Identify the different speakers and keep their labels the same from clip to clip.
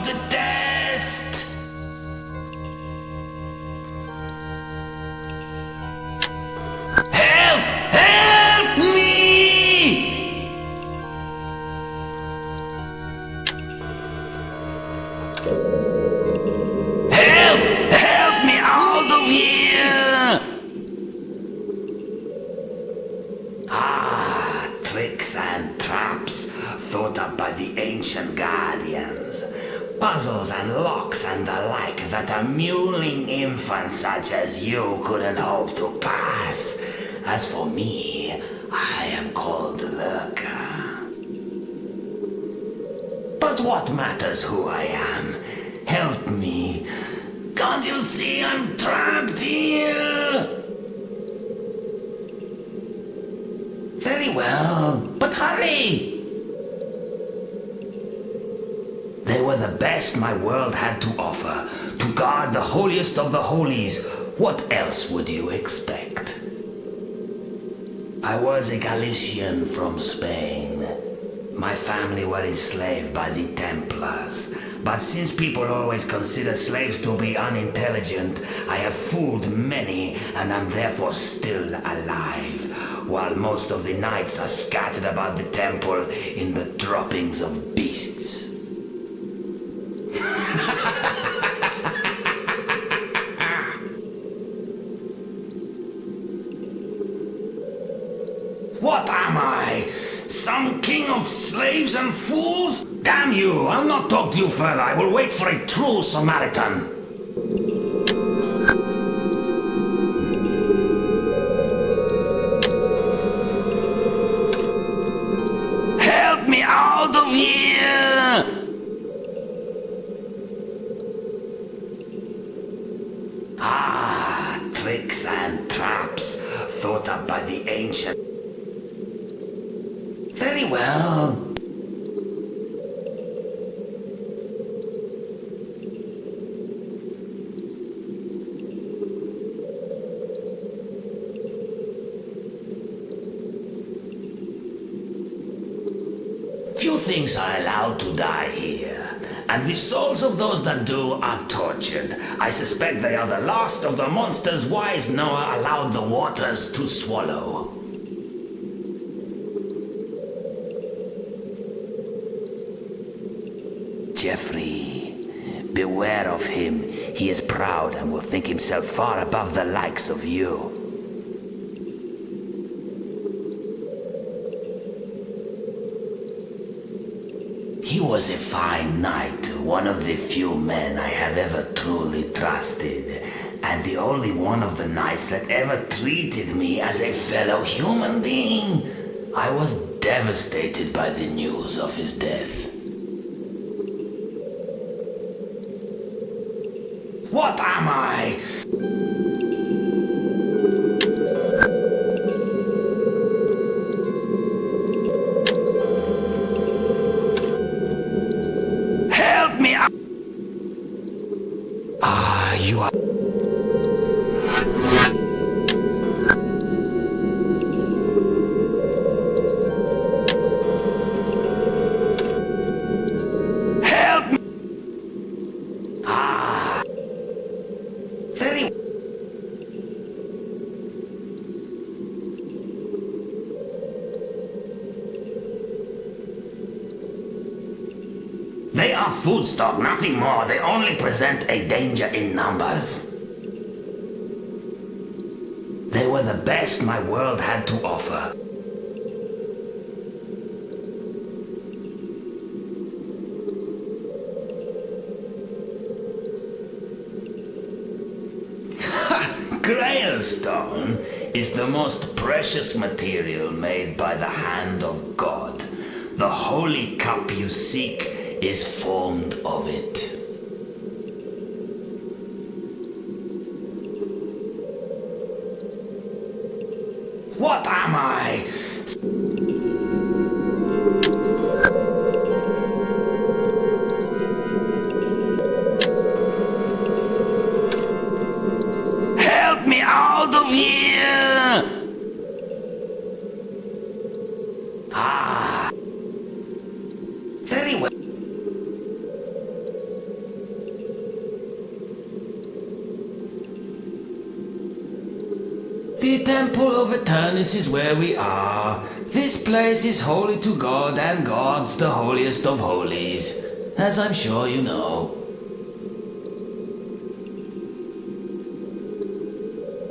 Speaker 1: the test! Help! Help me! Help! Help me out of here! Ah, tricks and traps thought up by the ancient guardians. Puzzles and locks and the like that a mewling infant such as you couldn't hope to pass. As for me, I am called Lurker. But what matters who I am? Help me. Can't you see I'm trapped here? Very well, but hurry! They were the best my world had to offer, to guard the holiest of the holies. What else would you expect? I was a Galician from Spain. My family were enslaved by the Templars, but since people always consider slaves to be unintelligent, I have fooled many and am therefore still alive, while most of the knights are scattered about the temple in the droppings of beasts. What am I? Some king of slaves and fools? Damn you! I'll not talk to you further. I will wait for a true Samaritan. Help me out of here! Ah, tricks and traps thought up by the ancient. Very well. Few things are allowed to die here, and the souls of those that do are tortured. I suspect they are the last of the monsters wise Noah allowed the waters to swallow. Geffrye, beware of him. He is proud and will think himself far above the likes of you. He was a fine knight, one of the few men I have ever truly trusted, and the only one of the knights that ever treated me as a fellow human being. I was devastated by the news of his death. What am I? Help me out! Ah, you are... Help me! Ah... Very... They are food stock, nothing more. They only present a danger in numbers. They were the best my world had to offer. Grail stone is the most precious material made by the hand of God. The holy cup you seek is formed of it. What am I? Help me out of here! Ah, very well. The Temple of Eternus is where we are. This place is holy to God, and God's the holiest of holies, as I'm sure you know.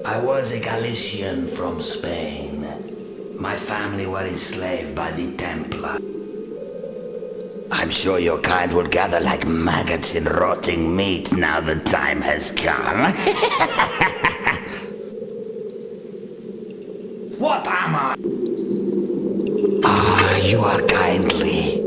Speaker 1: I was a Galician from Spain. My family were enslaved by the Templar. I'm sure your kind will gather like maggots in rotting meat now the time has come. What am I? Ah, you are kindly.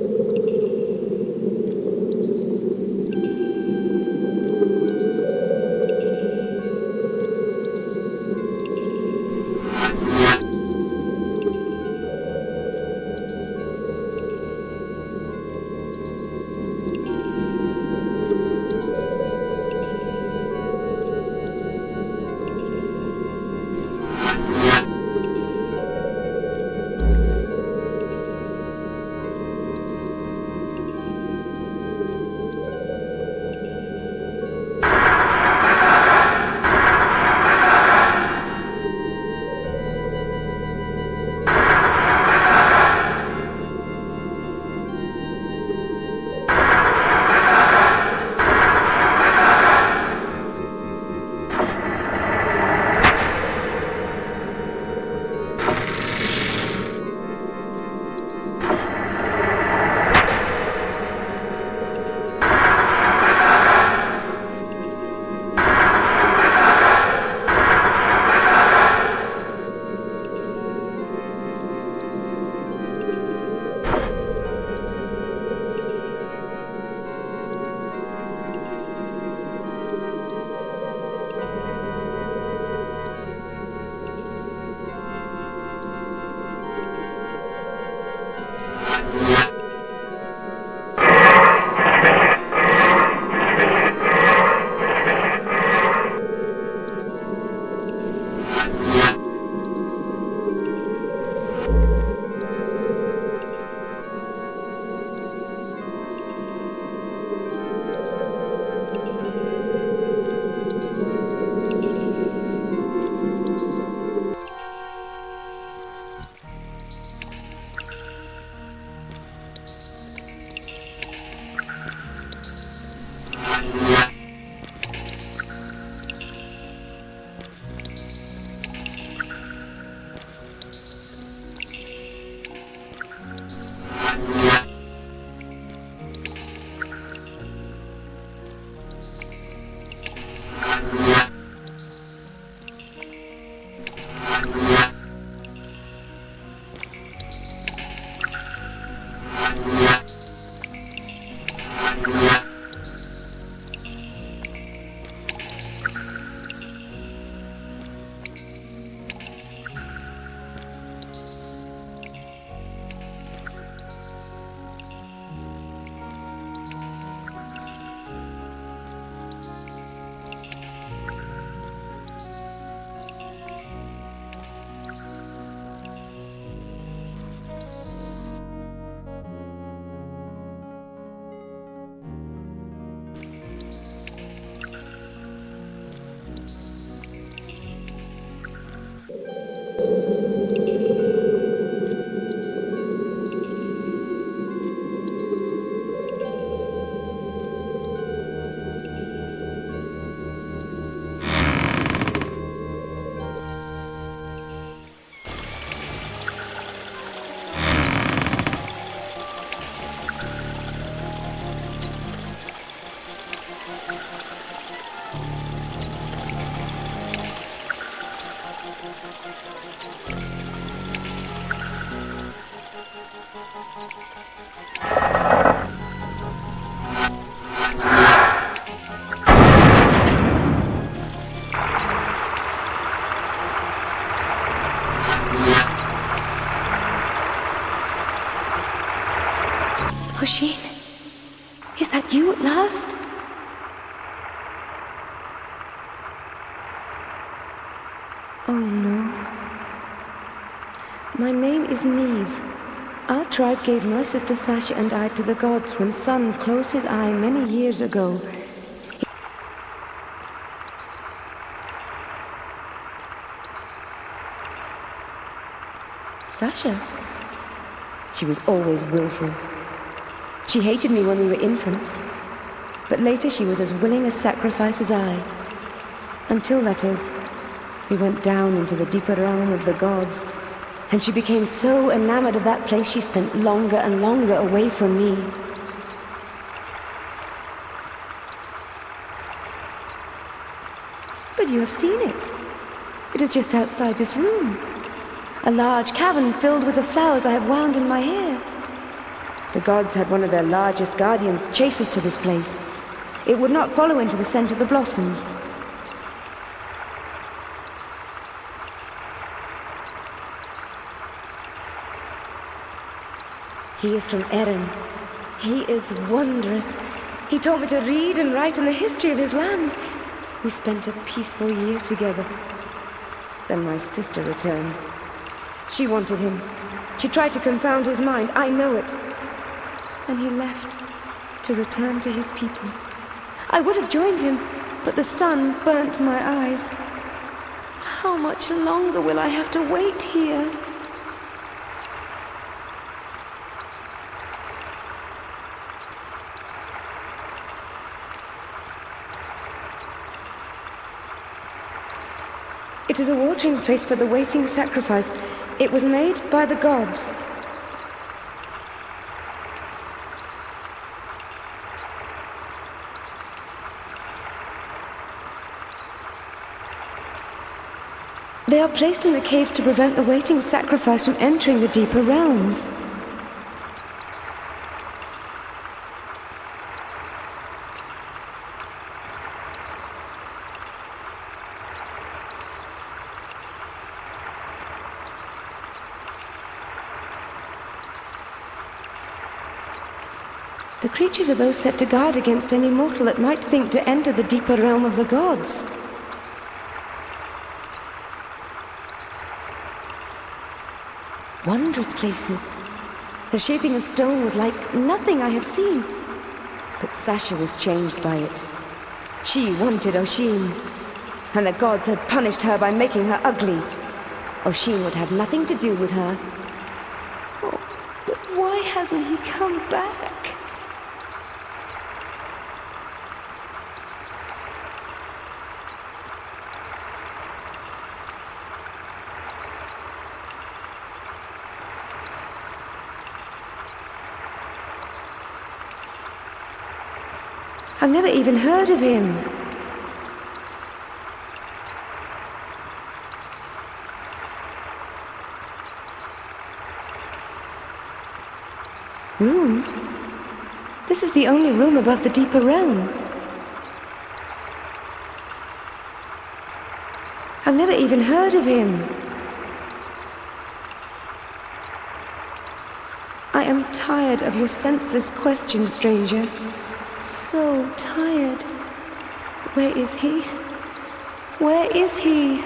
Speaker 2: Hosheen, is that you at last? Oh no. My name is Neve. Our tribe gave my sister Sasha and I to the gods when Sun closed his eye many years ago. Sasha? She was always willful. She hated me when we were infants, but later she was as willing a sacrifice as I. Until, that is, we went down into the deeper realm of the gods, and she became so enamored of that place she spent longer and longer away from me. But you have seen it. It is just outside this room. A large cavern filled with the flowers I have wound in my hair. The gods had one of their largest guardians chase us to this place. It would not follow into the scent of the blossoms. He is from Erin. He is wondrous. He taught me to read and write in the history of his land. We spent a peaceful year together. Then my sister returned. She wanted him. She tried to confound his mind, I know it. And he left to return to his people. I would have joined him, but the sun burnt my eyes. How much longer will I have to wait here? It is a watering place for the waiting sacrifice. It was made by the gods. They are placed in the caves to prevent the waiting sacrifice from entering the deeper realms. The creatures are those set to guard against any mortal that might think to enter the deeper realm of the gods. Wondrous places. The shaping of stone was like nothing I have seen. But Sasha was changed by it. She wanted Oshin, and the gods had punished her by making her ugly. Oshin would have nothing to do with her. Oh, but why hasn't he come back? I've never even heard of him. Rooms? This is the only room above the deeper realm. I've never even heard of him. I am tired of your senseless questions, stranger. So tired. Where is he? Where is he?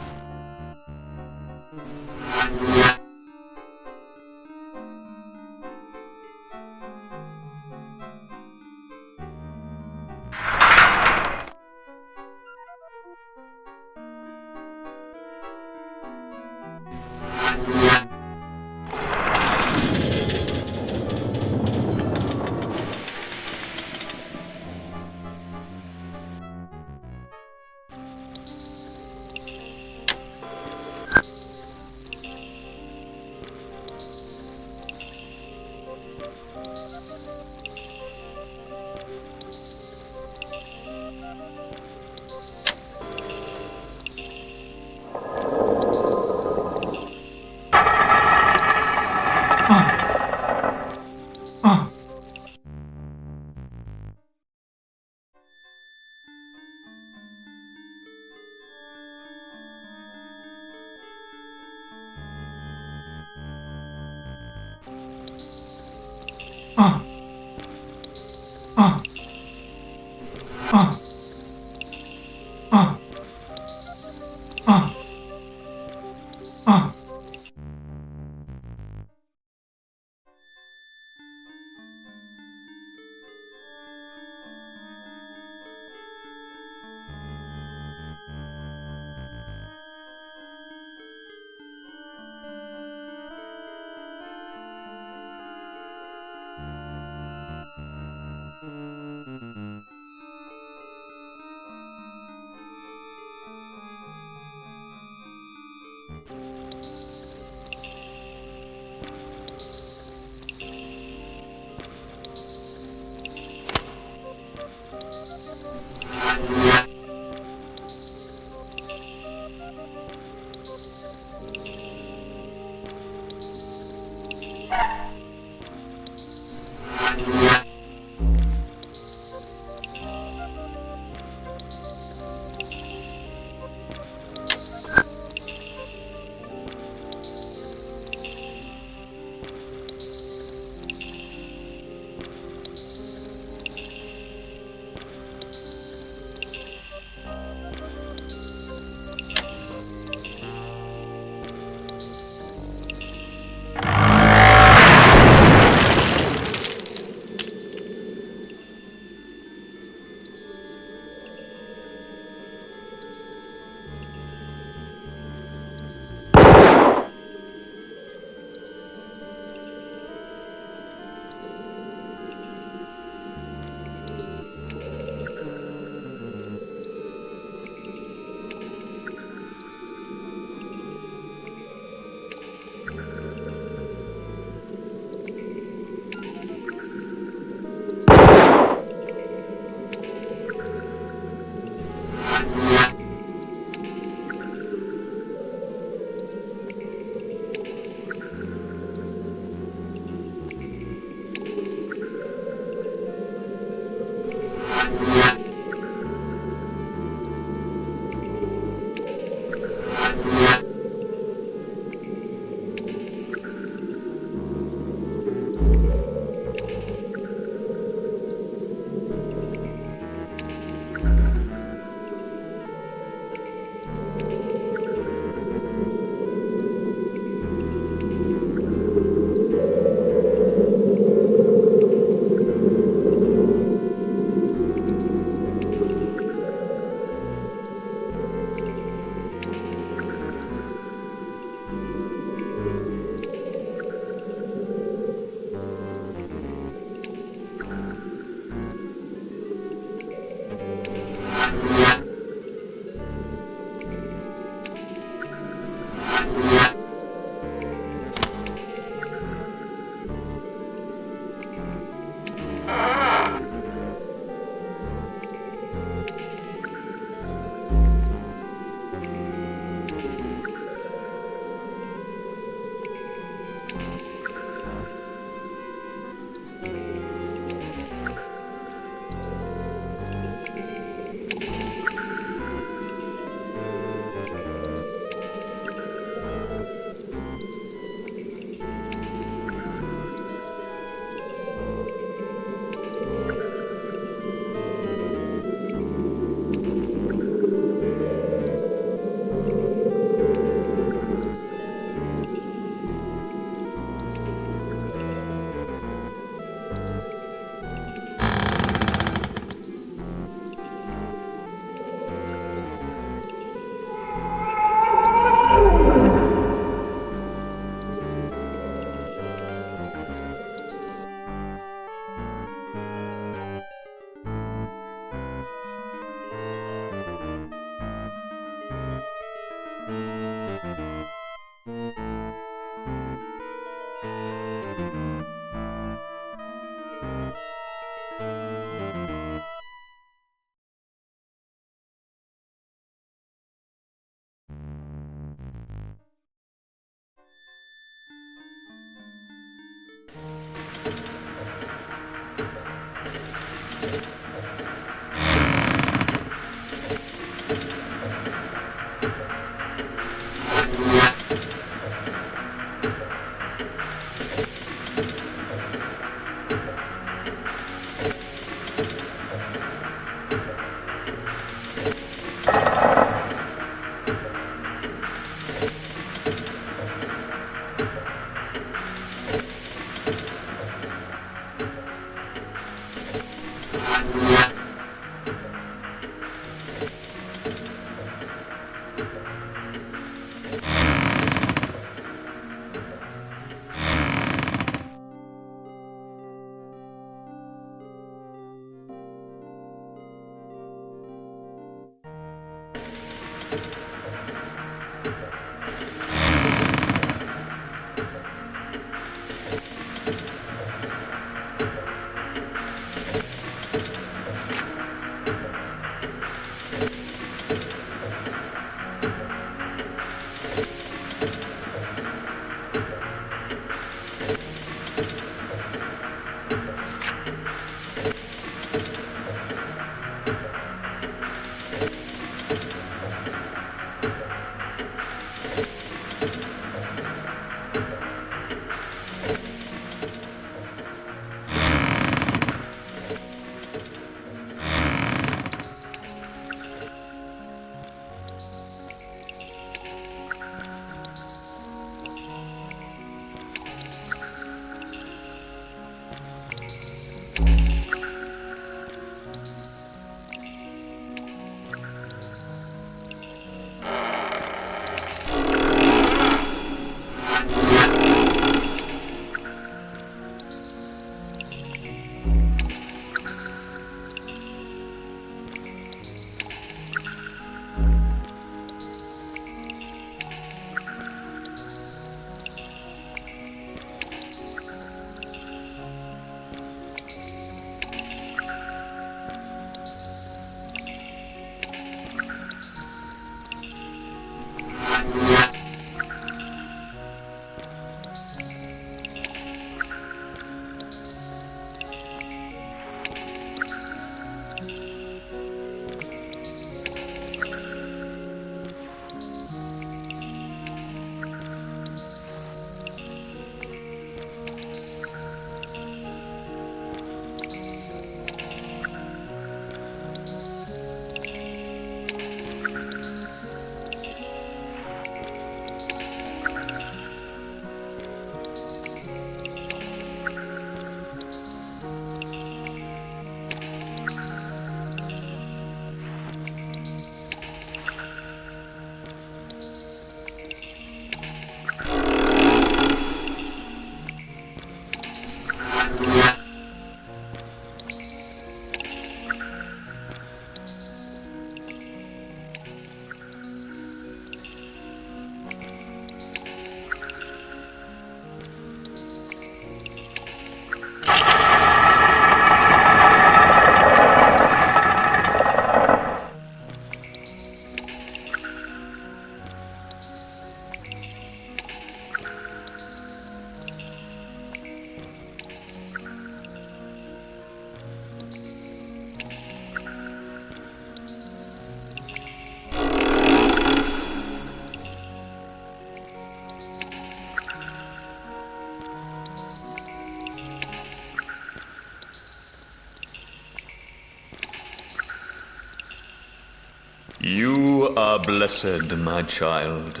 Speaker 3: You are blessed, my child.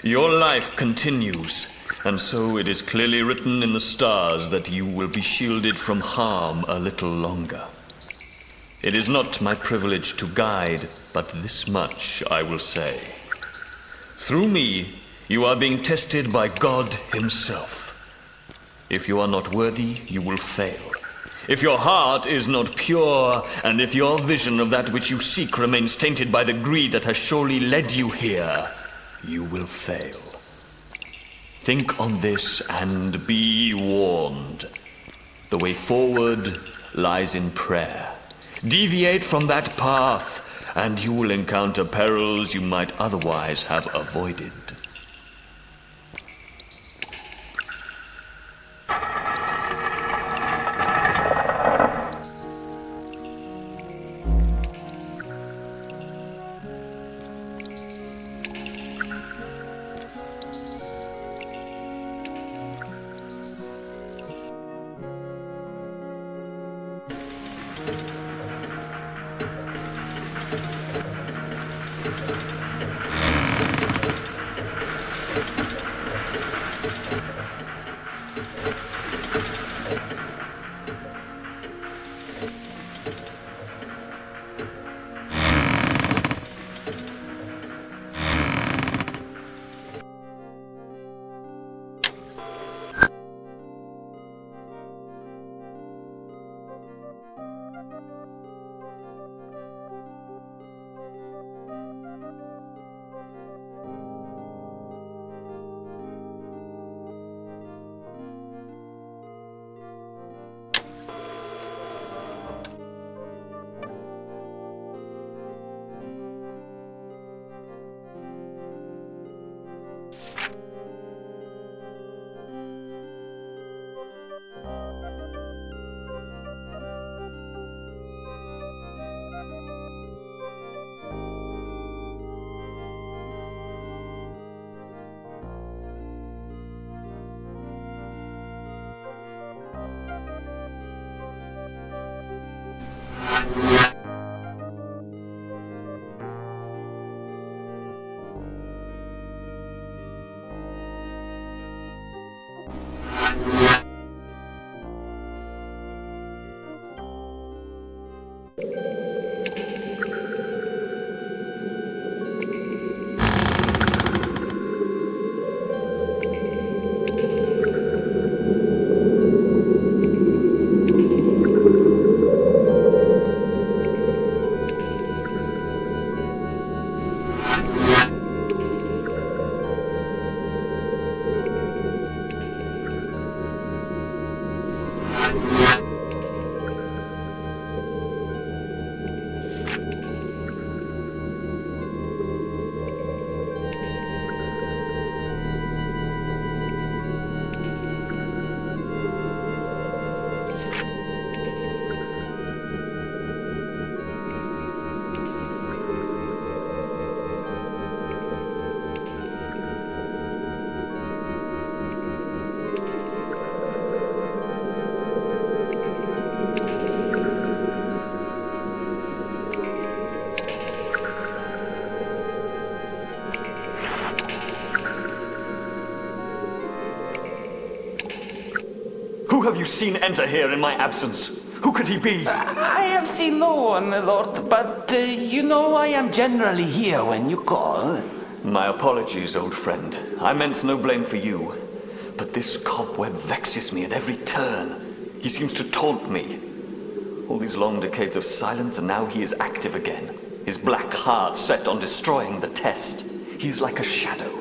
Speaker 3: Your life continues, and so it is clearly written in the stars that you will be shielded from harm a little longer. It is not my privilege to guide, but this much I will say. Through me, you are being tested by God Himself. If you are not worthy, you will fail. If your heart is not pure, and if your vision of that which you seek remains tainted by the greed that has surely led you here, you will fail. Think on this and be warned. The way forward lies in prayer. Deviate from that path, and you will encounter perils you might otherwise have avoided. Who have you seen enter here in my absence? Who could he be?
Speaker 1: I have seen no one, Lord, but you know I am generally here when you call.
Speaker 3: My apologies, old friend. I meant no blame for you. But this cobweb vexes me at every turn. He seems to taunt me. All these long decades of silence, and now he is active again. His black heart set on destroying the test. He is like a shadow.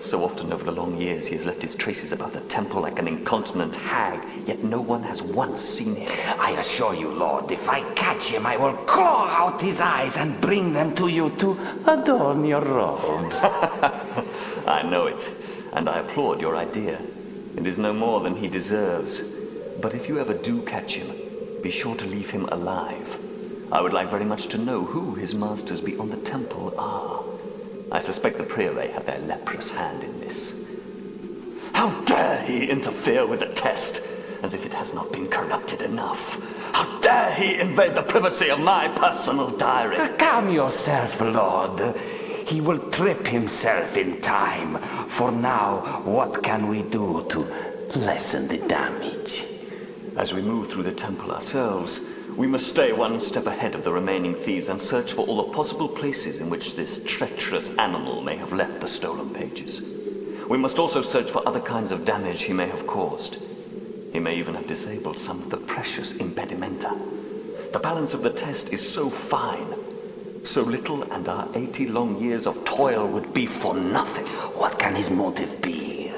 Speaker 3: So often over the long years he has left his traces about the temple like an incontinent hag, yet no one has once seen him.
Speaker 1: I assure you, Lord, if I catch him, I will claw out his eyes and bring them to you to adorn your robes.
Speaker 3: I know it, and I applaud your idea. It is no more than he deserves. But if you ever do catch him, be sure to leave him alive. I would like very much to know who his masters beyond the temple are. I suspect the Prieure have their leprous hand in this. How dare he interfere with the test, as if it has not been corrupted enough? How dare he invade the privacy of my personal diary?
Speaker 1: Calm yourself, Lord. He will trip himself in time. For now, what can we do to lessen the damage?
Speaker 3: As we move through the temple ourselves, we must stay one step ahead of the remaining thieves and search for all the possible places in which this treacherous animal may have left the stolen pages. We must also search for other kinds of damage he may have caused. He may even have disabled some of the precious impedimenta. The balance of the test is so fine. So little, and our 80 long years of toil would be for nothing.
Speaker 1: What can his motive be?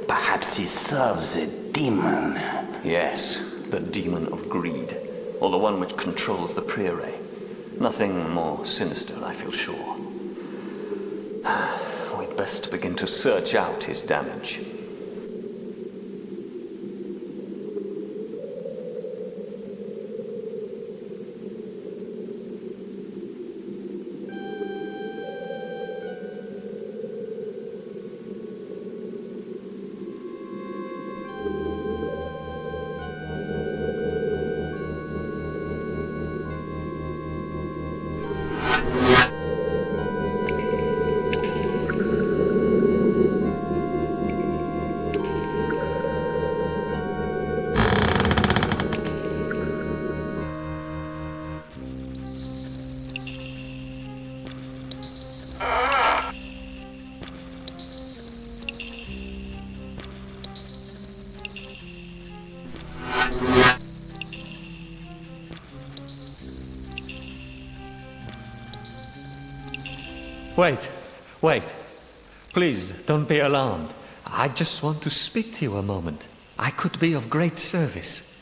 Speaker 1: Perhaps he serves a demon.
Speaker 3: Yes, the demon of greed. Or the one which controls the Prieure. Nothing more sinister, I feel sure. We'd best begin to search out his damage.
Speaker 4: Wait. Please, don't be alarmed. I just want to speak to you a moment. I could be of great service.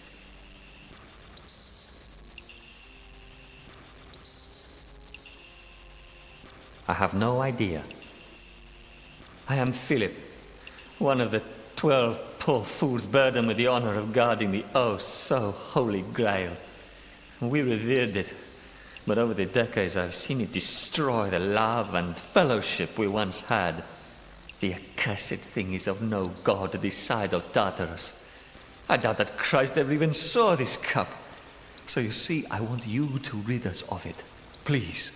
Speaker 4: I have no idea. I am Philip, one of the 12 poor fools burdened with the honor of guarding the oh-so-holy Grail. We revered it. But over the decades, I've seen it destroy the love and fellowship we once had. The accursed thing is of no god this side of Tartarus. I doubt that Christ ever even saw this cup. So you see, I want you to rid us of it. Please.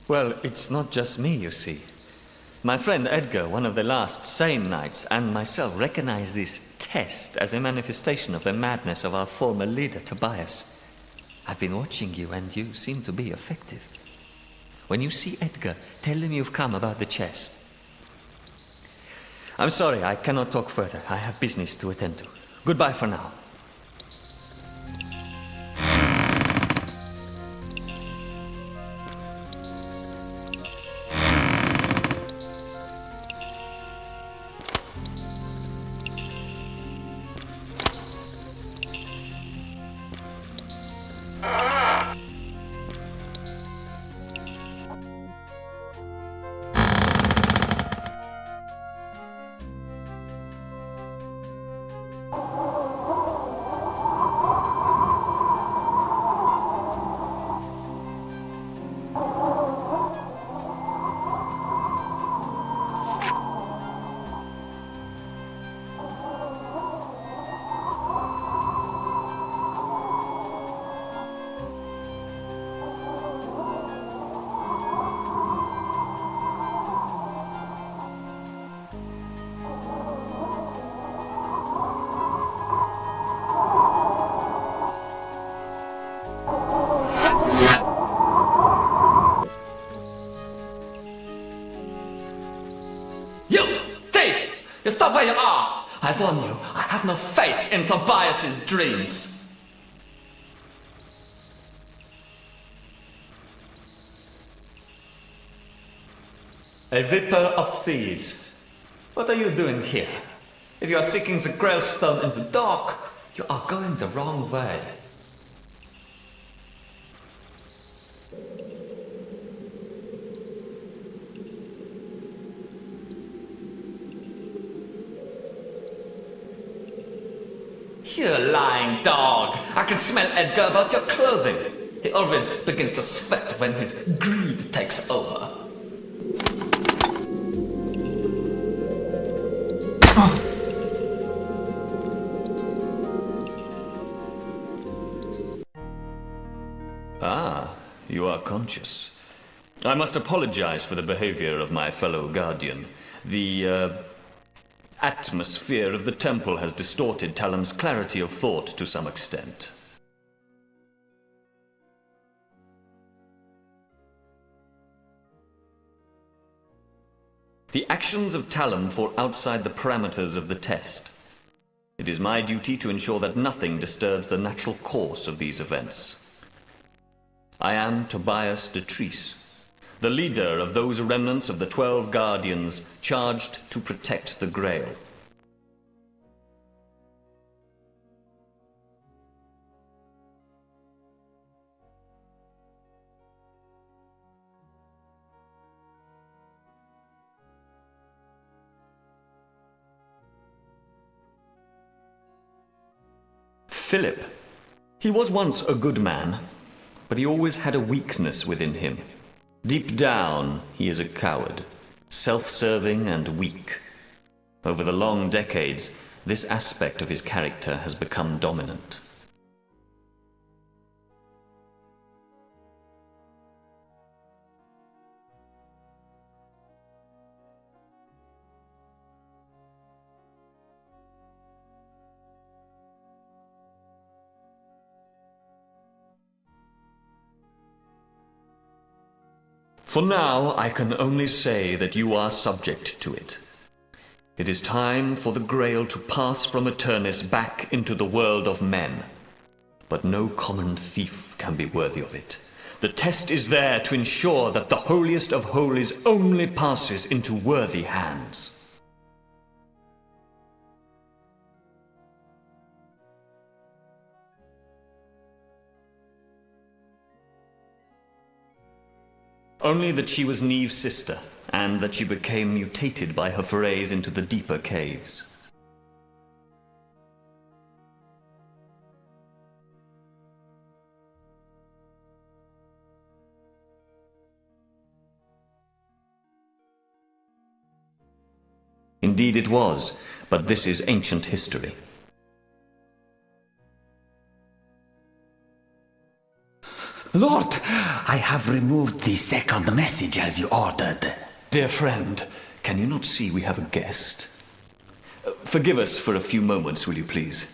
Speaker 4: Well, it's not just me, you see. My friend Edgar, one of the last sane knights, and myself recognize this test as a manifestation of the madness of our former leader, Tobias. I've been watching you, and you seem to be effective. When you see Edgar, tell him you've come about the chest. I'm sorry, I cannot talk further. I have business to attend to. Goodbye for now. You thief! You stop where you are! I warn you, I have no faith in Tobias's dreams. A viper of thieves. What are you doing here? If you are seeking the Grail Stone in the dark, you are going the wrong way. You lying dog! I can smell Edgar about your clothing. He always begins to sweat when his greed takes over.
Speaker 3: Ah, you are conscious. I must apologize for the behavior of my fellow guardian. The, atmosphere of the temple has distorted Talam's clarity of thought to some extent. The actions of Talam fall outside the parameters of the test. It is my duty to ensure that nothing disturbs the natural course of these events. I am Tobias Ending, the leader of those remnants of the 12 Guardians charged to protect the Grail. Philip. He was once a good man, but he always had a weakness within him. Deep down, he is a coward, self-serving and weak. Over the long decades, this aspect of his character has become dominant. For now, I can only say that you are subject to it. It is time for the Grail to pass from Eternus back into the world of men. But no common thief can be worthy of it. The test is there to ensure that the holiest of holies only passes into worthy hands. Only that she was Neve's sister, and that she became mutated by her forays into the deeper caves. Indeed it was, but this is ancient history.
Speaker 1: Lord, I have removed the second message as you ordered.
Speaker 3: Dear friend, can you not see we have a guest? Forgive us for a few moments, will you please?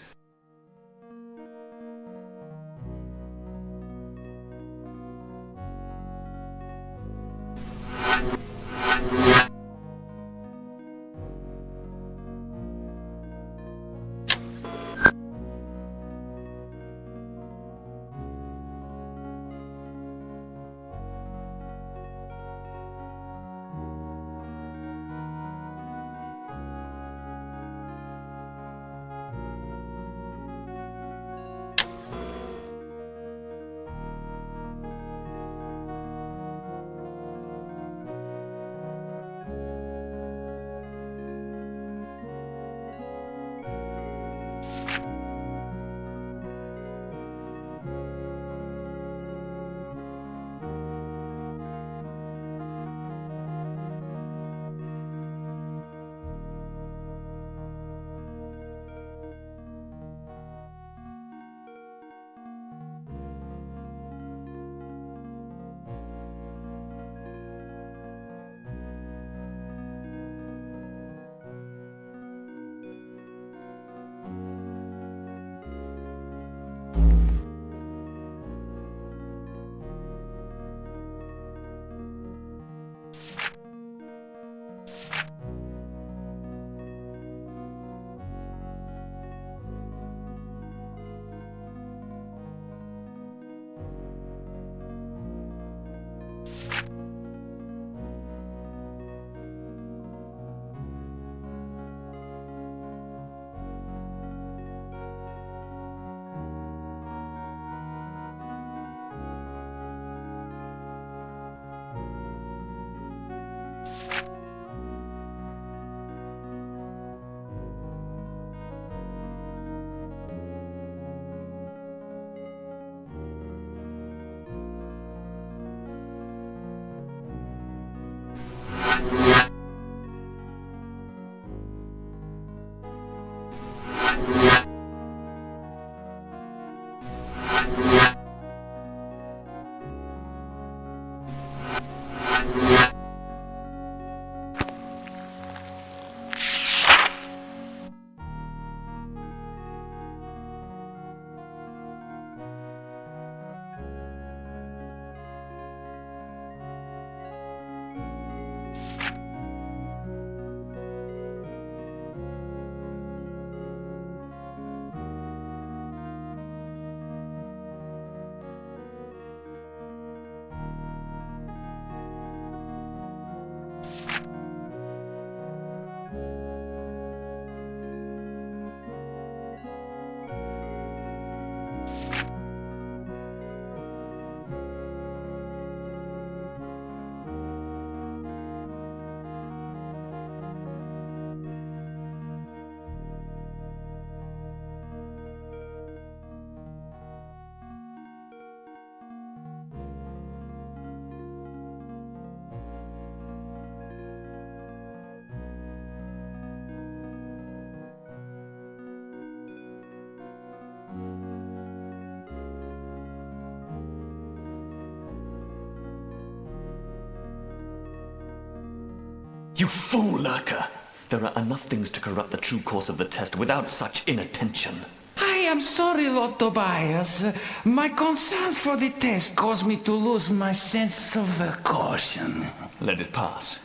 Speaker 3: You fool, Lurker! There are enough things to corrupt the true course of the test without such inattention.
Speaker 1: I am sorry, Lord Tobias. My concerns for the test caused me to lose my sense of caution.
Speaker 3: Let it pass.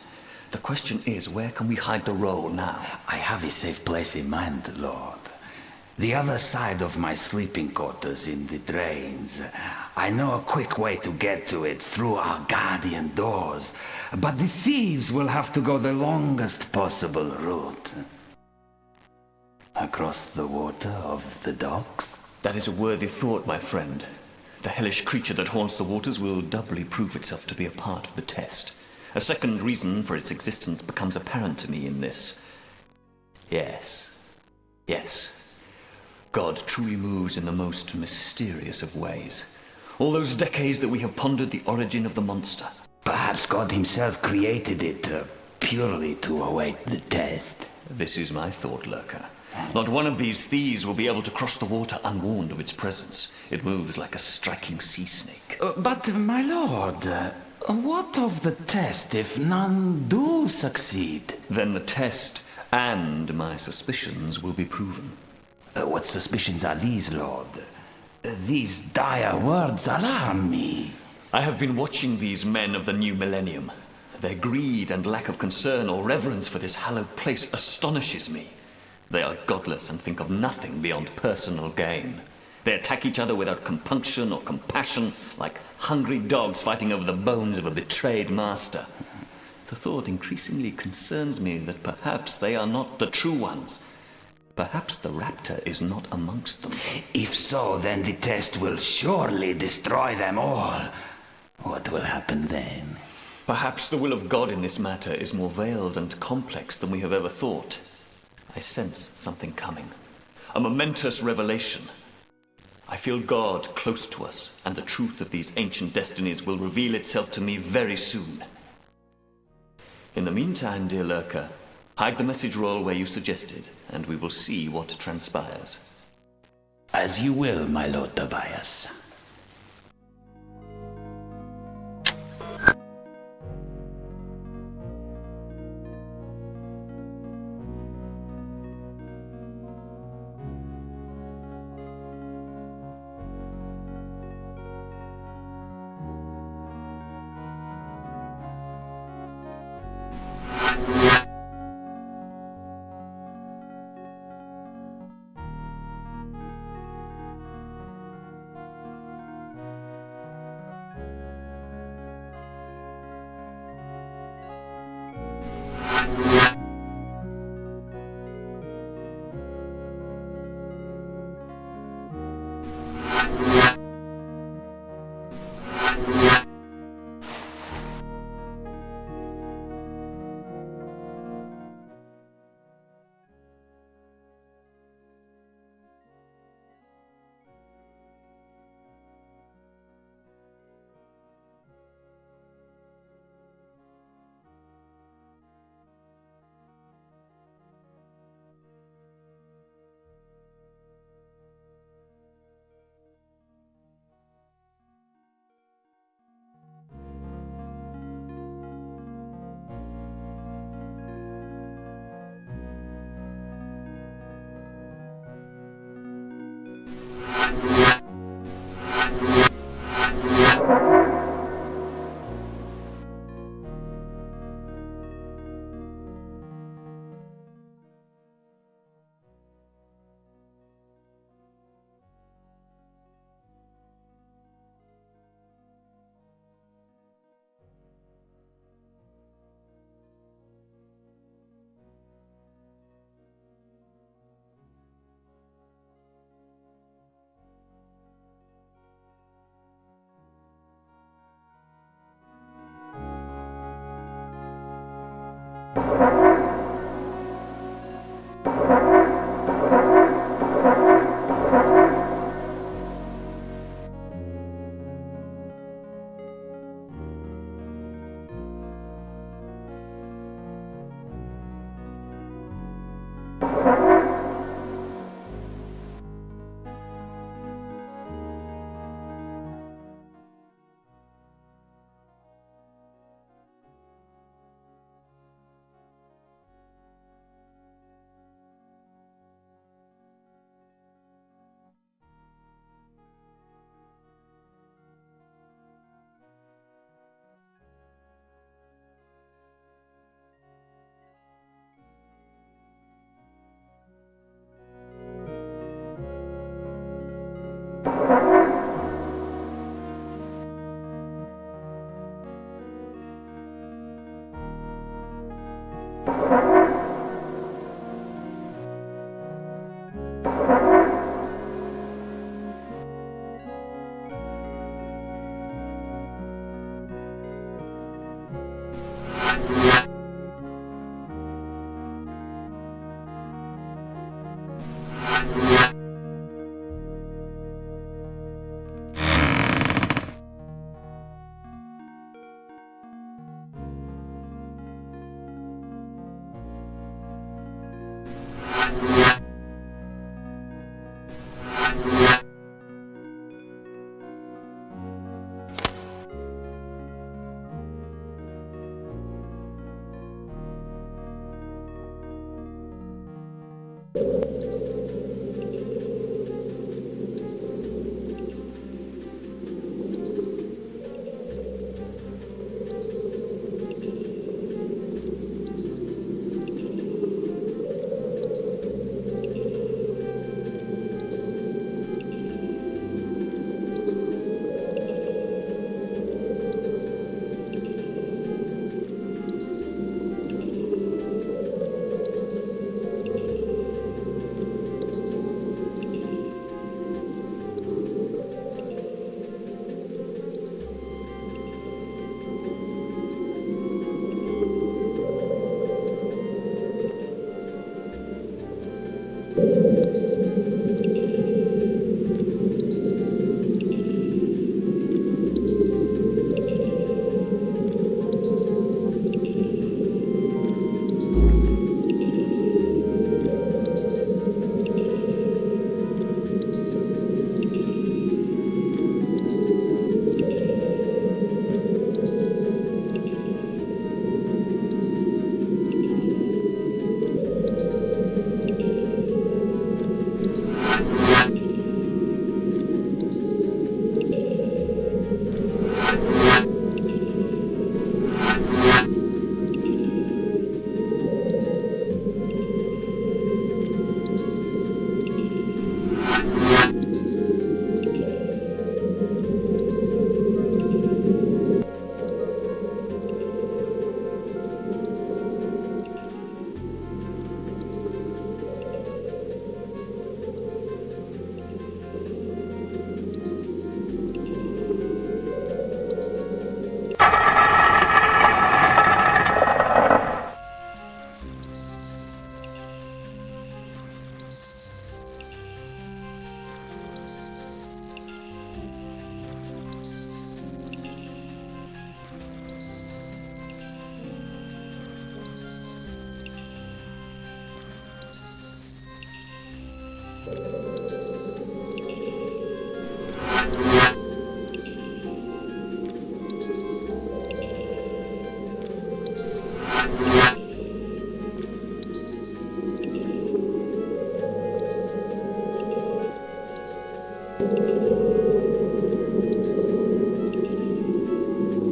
Speaker 3: The question is, where can we hide the roll now?
Speaker 1: I have a safe place in mind, Lord. The other side of my sleeping quarters in the drains. I know a quick way to get to it through our guardian doors, but the thieves will have to go the longest possible route. Across the water of the docks?
Speaker 3: That is a worthy thought, my friend. The hellish creature that haunts the waters will doubly prove itself to be a part of the test. A second reason for its existence becomes apparent to me in this. Yes. God truly moves in the most mysterious of ways. All those decades that we have pondered the origin of the monster.
Speaker 1: Perhaps God himself created it purely to await the test.
Speaker 3: This is my thought, Lurker. Not one of these thieves will be able to cross the water unwarned of its presence. It moves like a striking sea snake.
Speaker 1: But, my lord, what of the test if none do succeed?
Speaker 3: Then the test and my suspicions will be proven.
Speaker 1: What suspicions are these, Lord? These dire words alarm me.
Speaker 3: I have been watching these men of the new millennium. Their greed and lack of concern or reverence for this hallowed place astonishes me. They are godless and think of nothing beyond personal gain. They attack each other without compunction or compassion, like hungry dogs fighting over the bones of a betrayed master. The thought increasingly concerns me that perhaps they are not the true ones. Perhaps the raptor is not amongst them.
Speaker 1: If so, then the test will surely destroy them all. What will happen then?
Speaker 3: Perhaps the will of God in this matter is more veiled and complex than we have ever thought. I sense something coming. A momentous revelation. I feel God close to us, and the truth of these ancient destinies will reveal itself to me very soon. In the meantime, dear Lurker, hide the message roll where you suggested, and we will see what transpires.
Speaker 1: As you will, my Lord Tobias.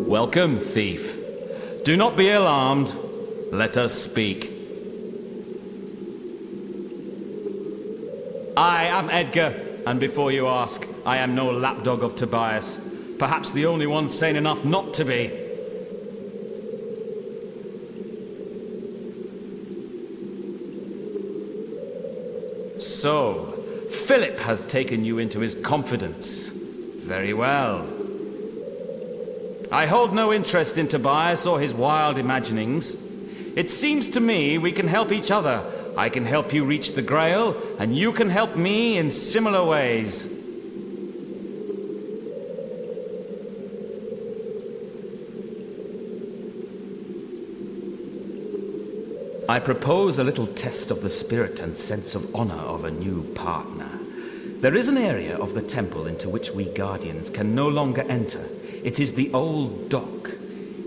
Speaker 5: Welcome, thief. Do not be alarmed. Let us speak. I am Edgar, and before you ask, I am no lapdog of Tobias. Perhaps the only one sane enough not to be. So, Philip has taken you into his confidence. Very well. I hold no interest in Tobias or his wild imaginings. It seems to me we can help each other. I can help you reach the Grail, and you can help me in similar ways. I propose a little test of the spirit and sense of honor of a new partner. There is an area of the temple into which we Guardians can no longer enter. It is the old dock.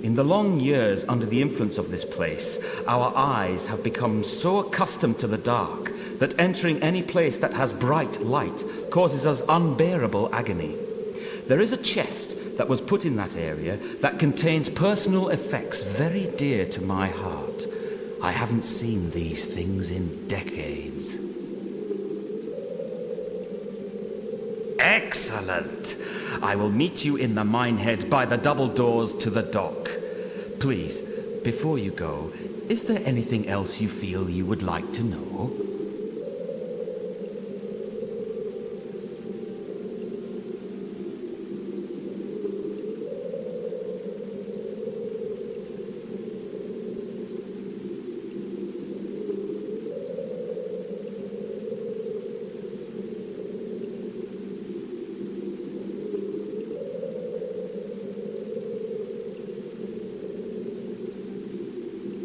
Speaker 5: In the long years under the influence of this place, our eyes have become so accustomed to the dark that entering any place that has bright light causes us unbearable agony. There is a chest that was put in that area that contains personal effects very dear to my heart. I haven't seen these things in decades. Excellent! I will meet you in the minehead by the double doors to the dock. Please, before you go, is there anything else you feel you would like to know?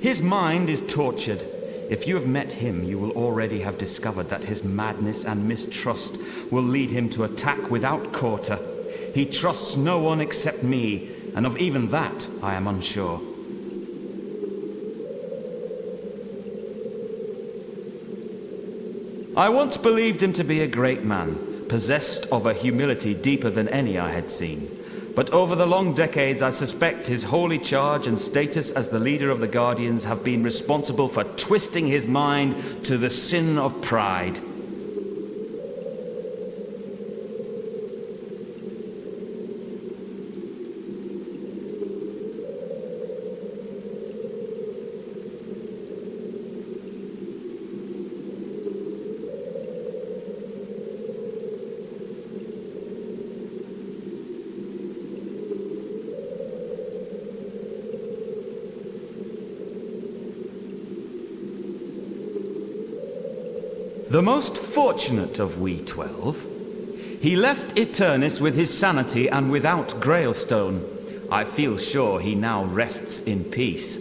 Speaker 5: His mind is tortured. If you have met him, you will already have discovered that his madness and mistrust will lead him to attack without quarter. He trusts no one except me, and of even that I am unsure. I once believed him to be a great man, possessed of a humility deeper than any I had seen. But over the long decades, I suspect his holy charge and status as the leader of the Guardians have been responsible for twisting his mind to the sin of pride. The most fortunate of we 12. He left Eternis with his sanity and without Grailstone. I feel sure he now rests in peace.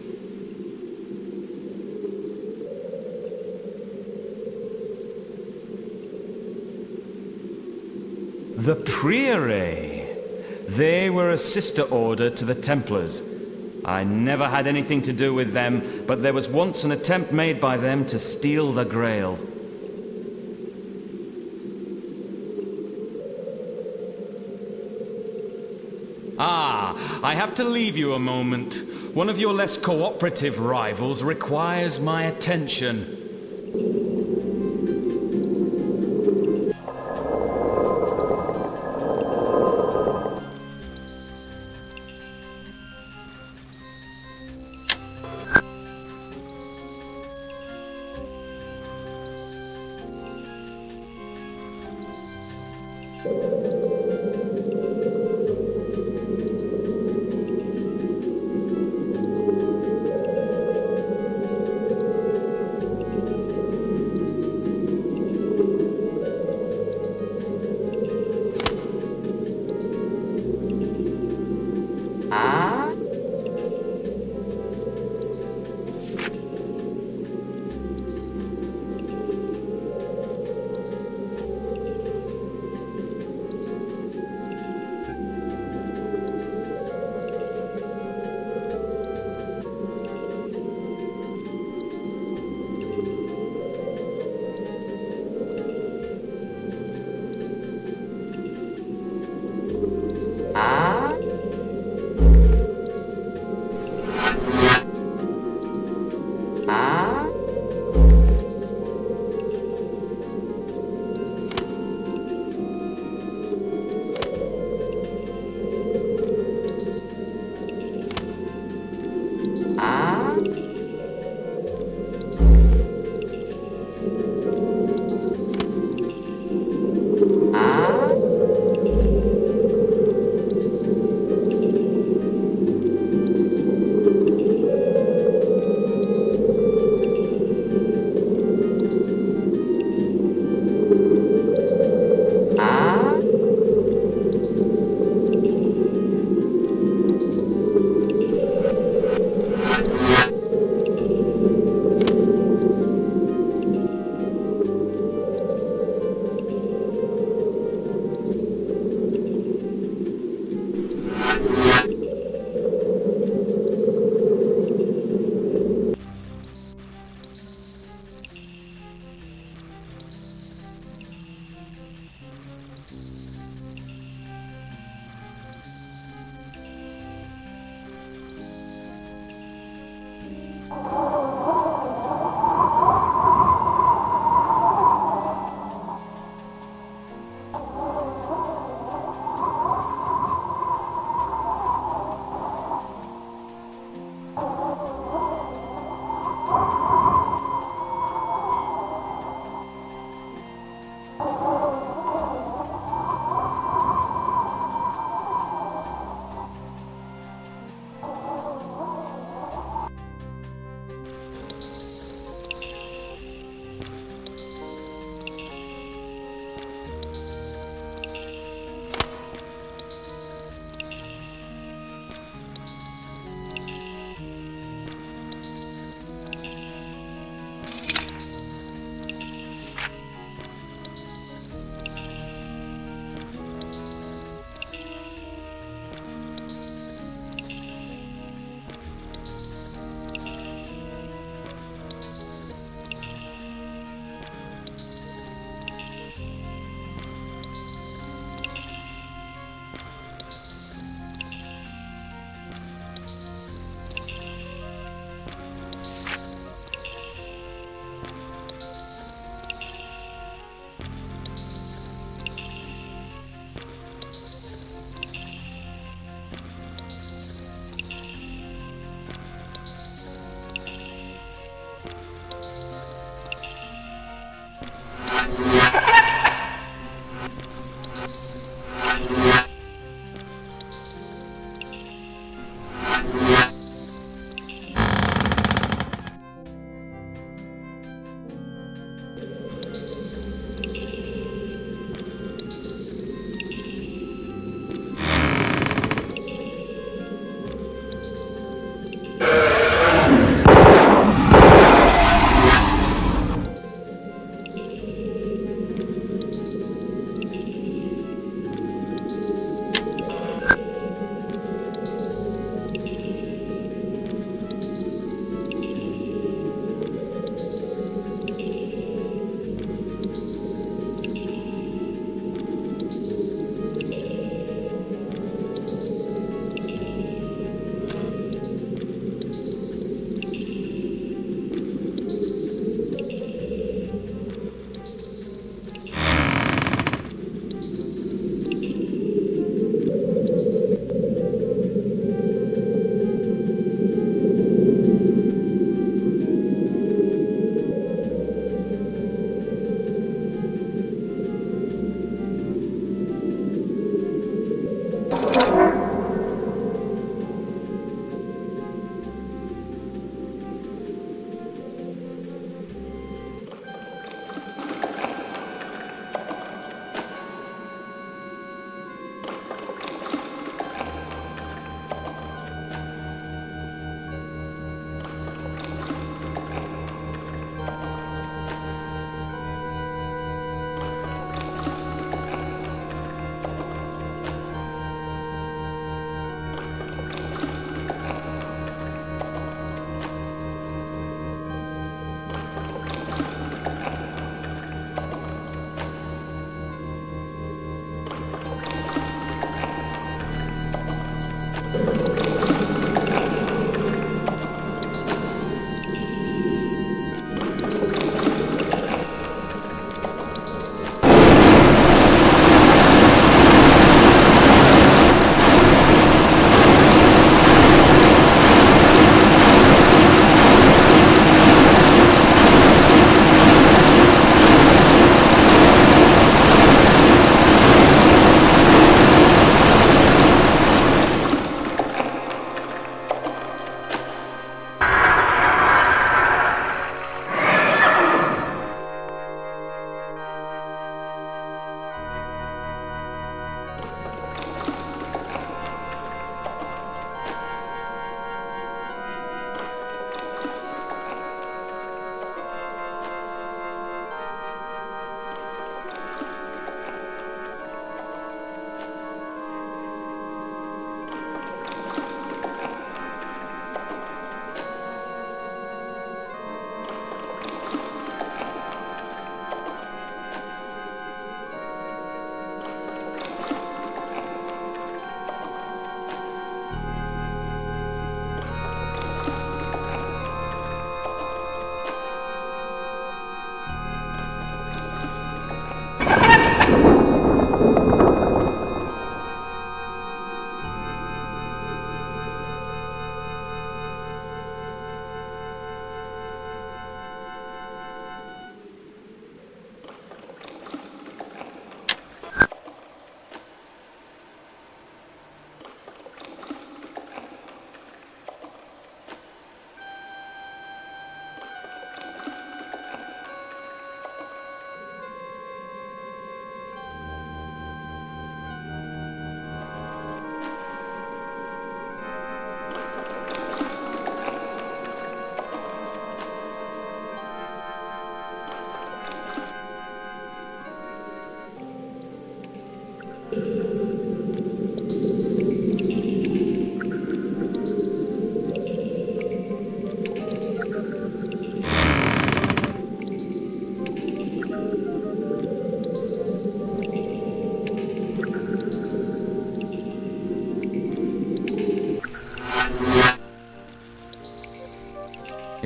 Speaker 5: The Priere. They were a sister order to the Templars. I never had anything to do with them, but there was once an attempt made by them to steal the Grail. I have to leave you a moment. One of your less cooperative rivals requires my attention.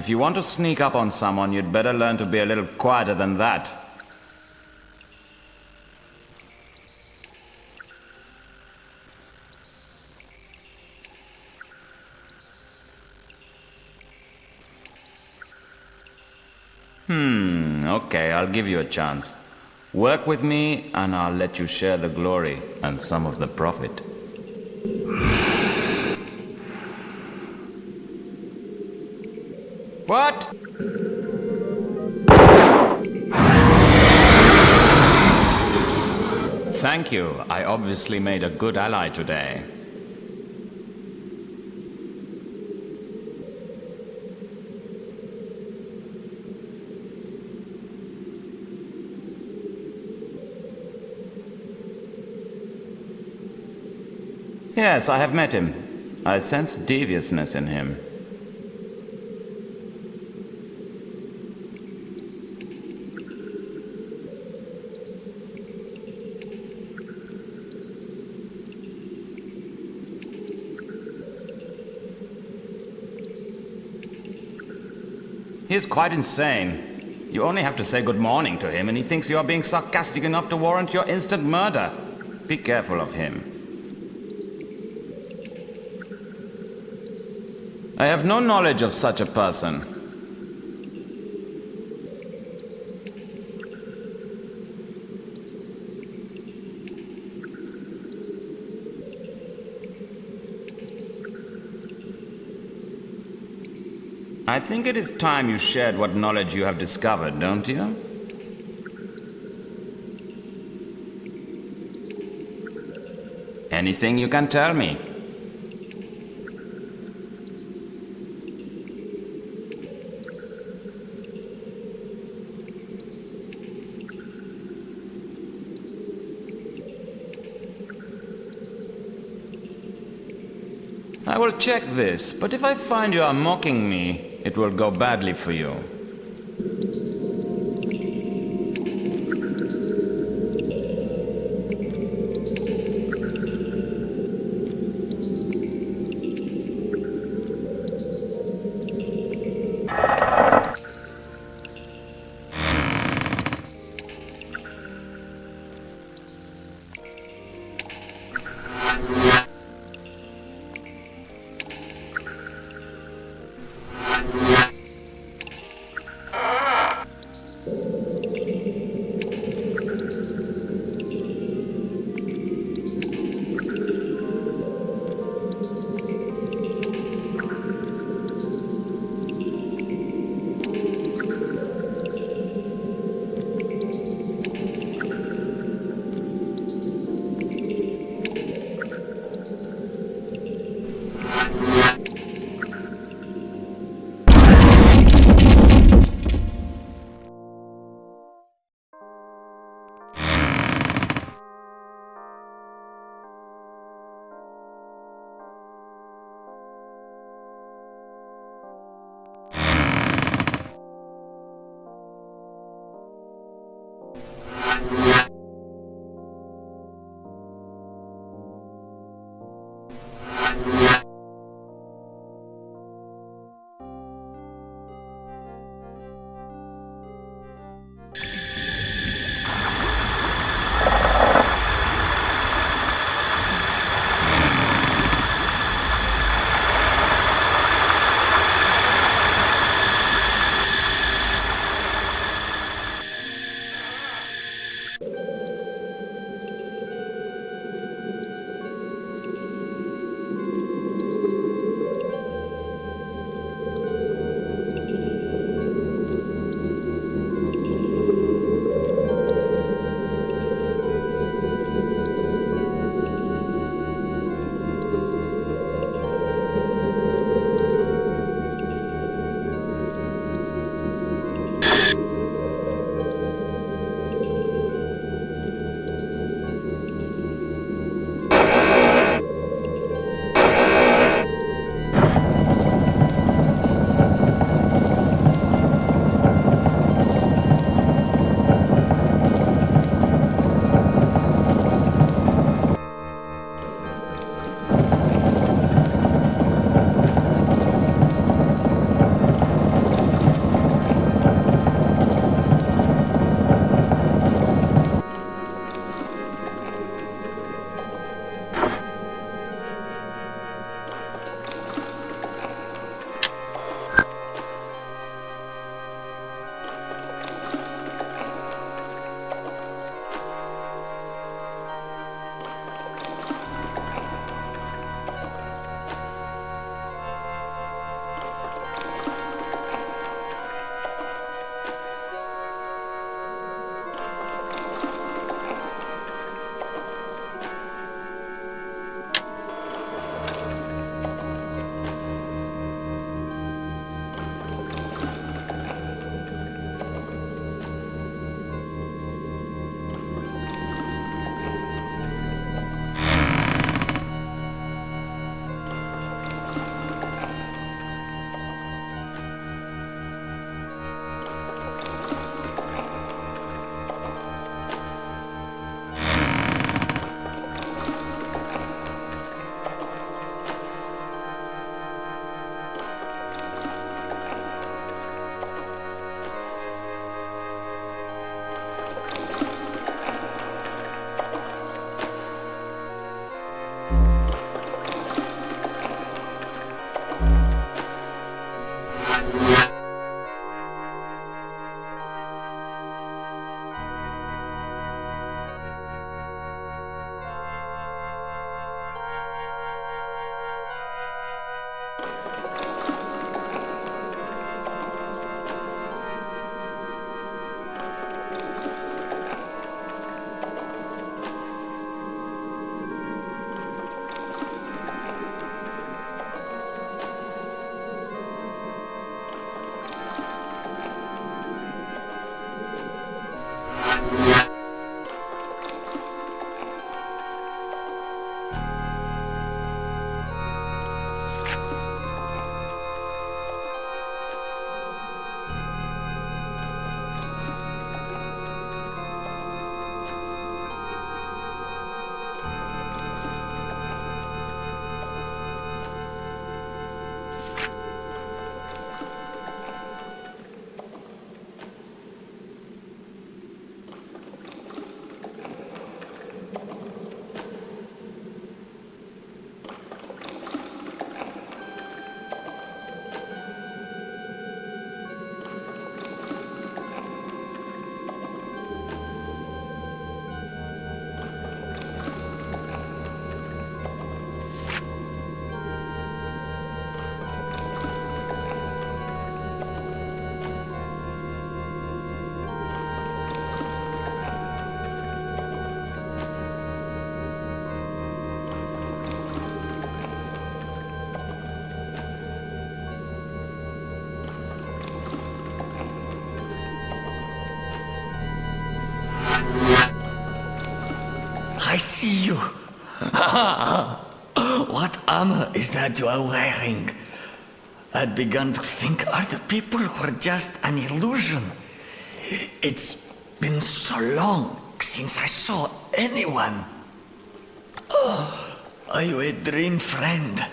Speaker 5: If you want to sneak up on someone, you'd better learn to be a little quieter than that. Okay, I'll give you a chance. Work with me, and I'll let you share the glory and some of the profit. What? Thank you. I obviously made a good ally today. Yes, I have met him. I sense deviousness in him. He's quite insane. You only have to say good morning to him and he thinks you are being sarcastic enough to warrant your instant murder. Be careful of him. I have no knowledge of such a person. I think it is time you shared what knowledge you have discovered, don't you? Anything you can tell me. I will check this, but if I find you are mocking me, it will go badly for you.
Speaker 3: I see you. What armor is that you are wearing? I'd begun to think other people were just an illusion. It's been so long since I saw anyone. Oh, are you a dream friend?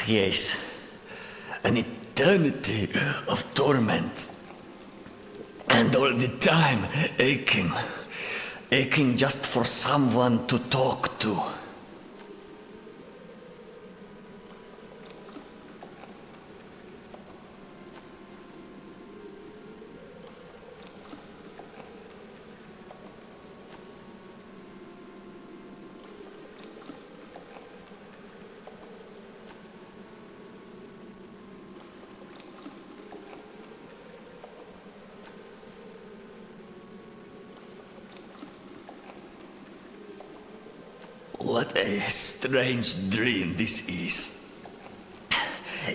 Speaker 3: Yes, an eternity of torment. And all the time aching just for someone to talk to. What a strange dream this is.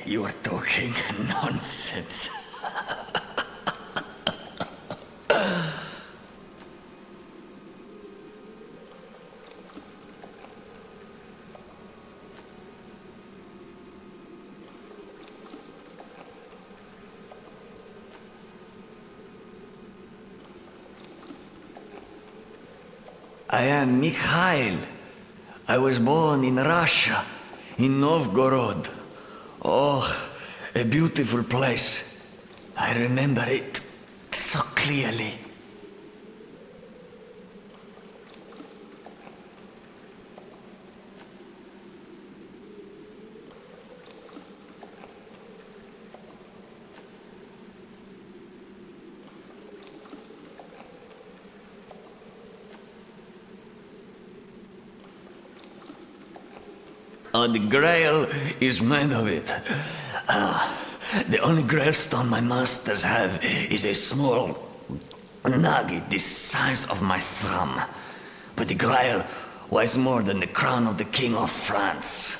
Speaker 3: You are talking nonsense. I am Mikhail. I was born in Russia, in Novgorod. Oh, a beautiful place. I remember it so clearly. The Grail is made of it. The only Grail stone my masters have is a small nugget the size of my thumb. But the Grail weighs more than the crown of the King of France.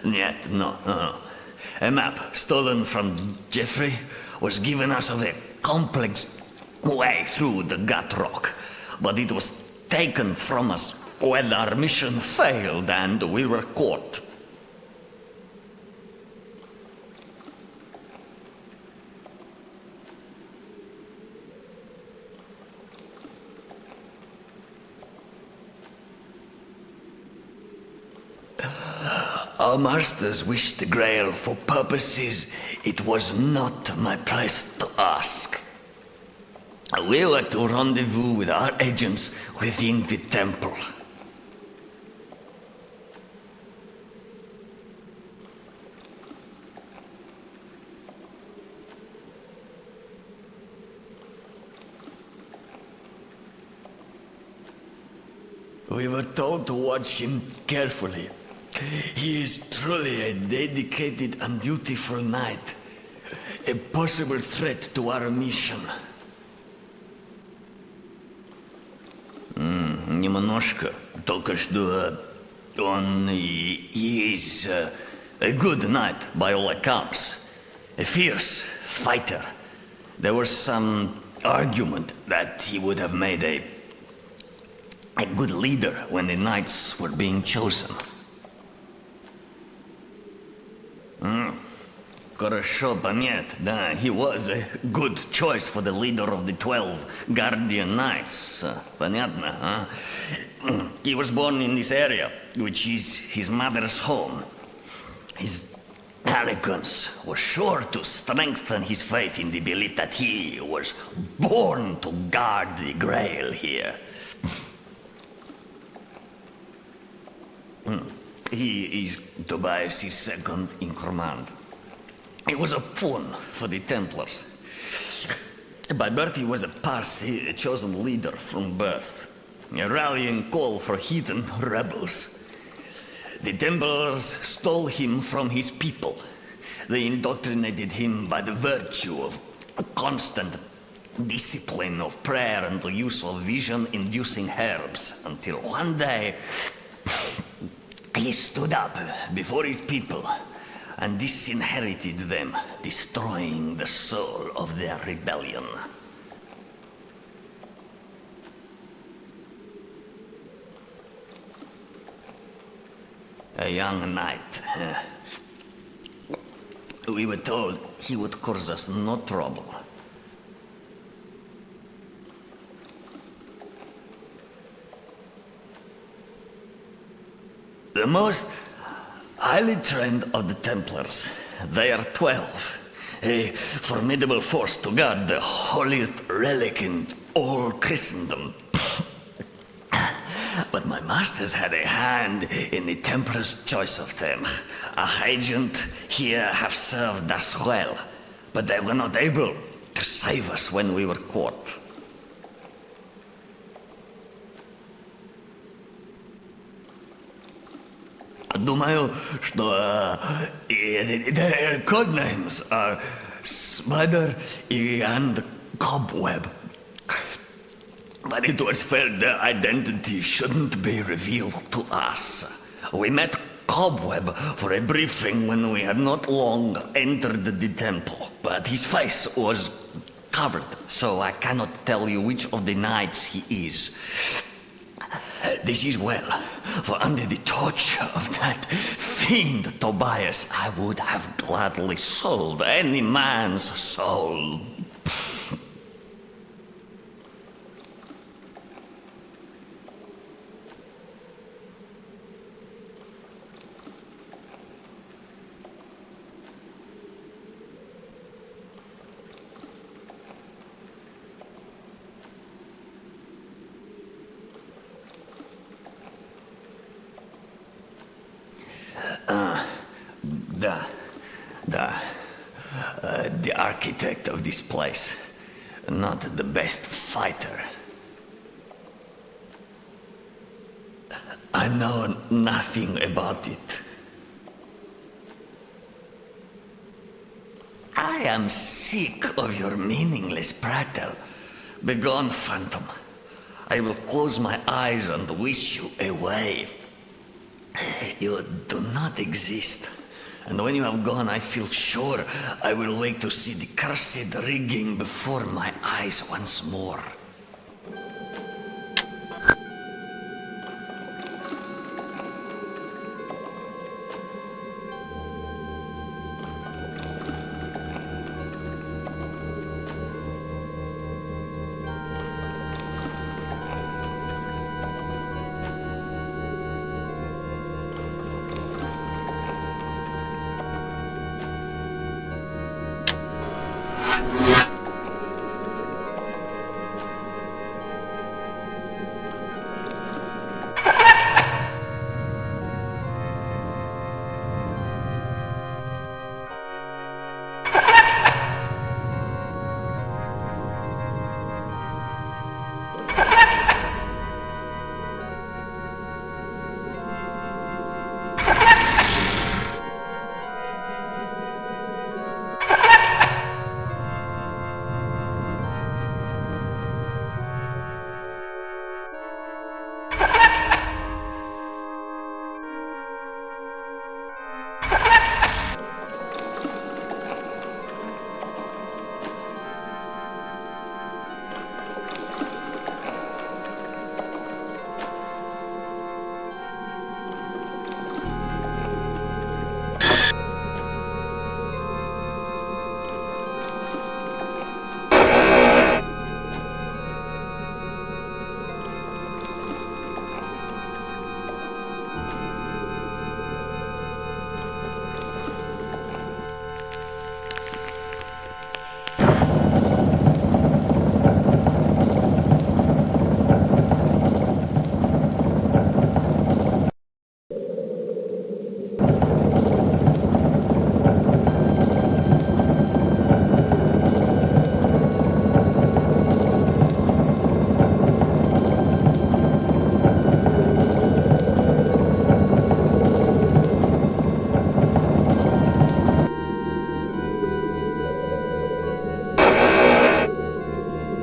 Speaker 3: Yet, no. A map stolen from Geffrye was given us of a complex way through the gut rock, but it was taken from us when our mission failed and we were caught. Our masters wished the Grail for purposes it was not my place to ask. We were to rendezvous with our agents within the temple. We were told to watch him carefully. He is truly a dedicated and dutiful knight. A possible threat to our mission. Немножко. Только что он is a good knight by all accounts. A fierce fighter. There was some argument that he would have made a good leader when the knights were being chosen. Хорошо понять, да, he was a good choice for the leader of the 12 Guardian Knights. Понятно, huh? He was born in this area, which is his mother's home. His arrogance was sure to strengthen his faith in the belief that he was born to guard the Grail here. He is Tobias' second in command. He was a pawn for the Templars. By birth he was a Parsi, a chosen leader from birth. A rallying call for heathen rebels. The Templars stole him from his people. They indoctrinated him by the virtue of constant
Speaker 1: discipline of prayer and the use of vision-inducing herbs, until one day he stood up before his people and disinherited them, destroying the soul of their rebellion. A young knight. We were told he would cause us no trouble. The most highly trained of the Templars. They are 12. A formidable force to guard the holiest relic in all Christendom. But my masters had a hand in the Templars' choice of them. A agent here have served Azrael, but they were not able to save us when we were caught. Думаю, что their code names are Spider and Cobweb. But it was felt their identity shouldn't be revealed to us. We met Cobweb for a briefing when we had not long entered the temple, but his face was covered, so I cannot tell you which of the knights he is. This is well, for under the torch of that fiend Tobias, I would have gladly sold any man's soul. The architect of this place, not the best fighter. I know nothing about it. I am sick of your meaningless prattle. Begone, phantom. I will close my eyes and wish you away. You do not exist. And when you have gone, I feel sure I will wake to see the cursed rigging before my eyes once more.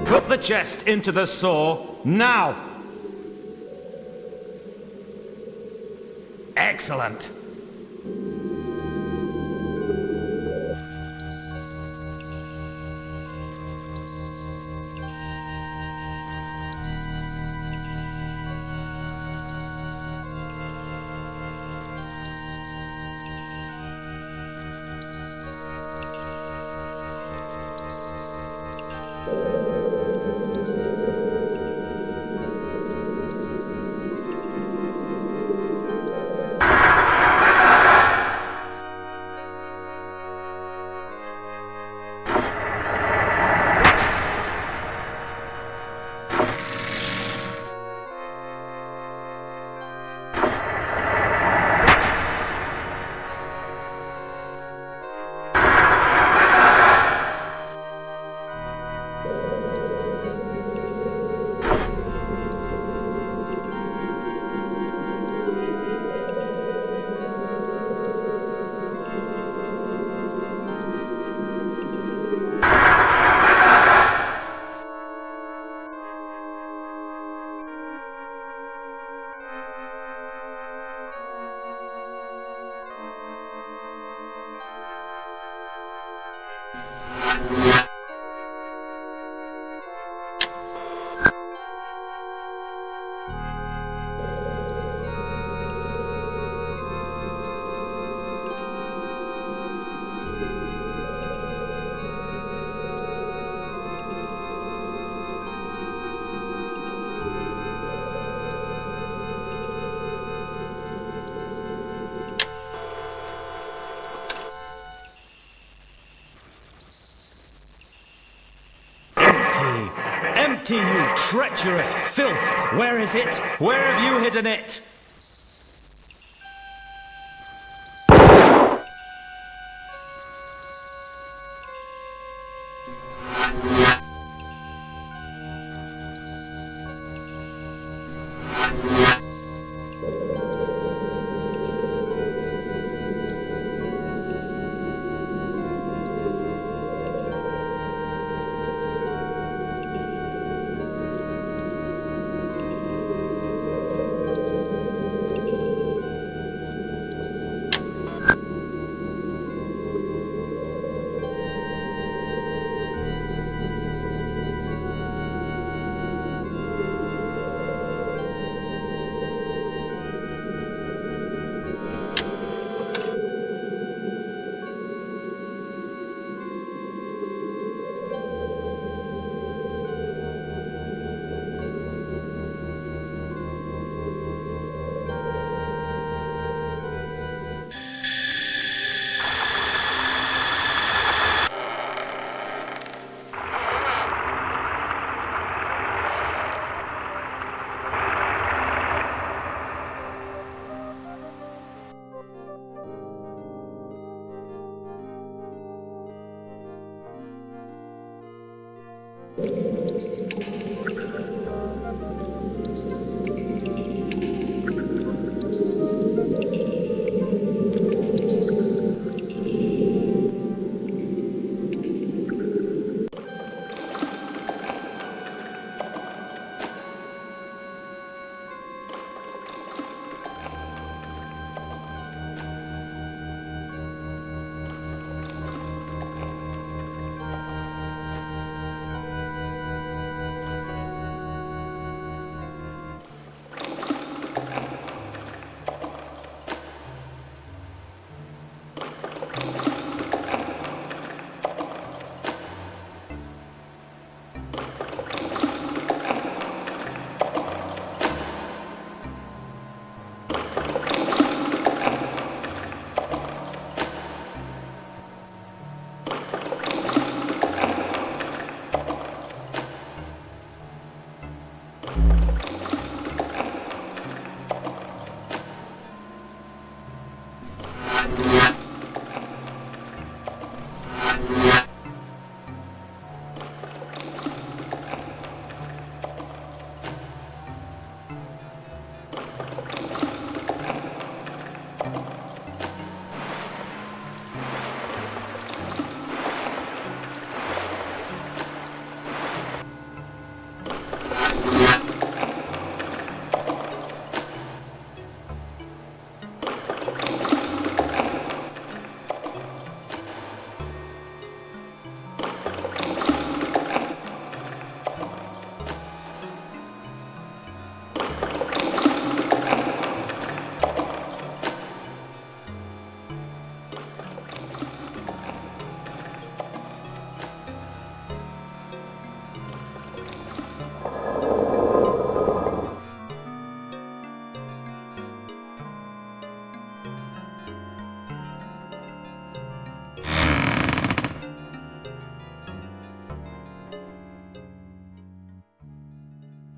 Speaker 5: Put the chest into the saw, now!
Speaker 1: Excellent.
Speaker 5: Empty, you treacherous filth! Where is it? Where have you hidden it?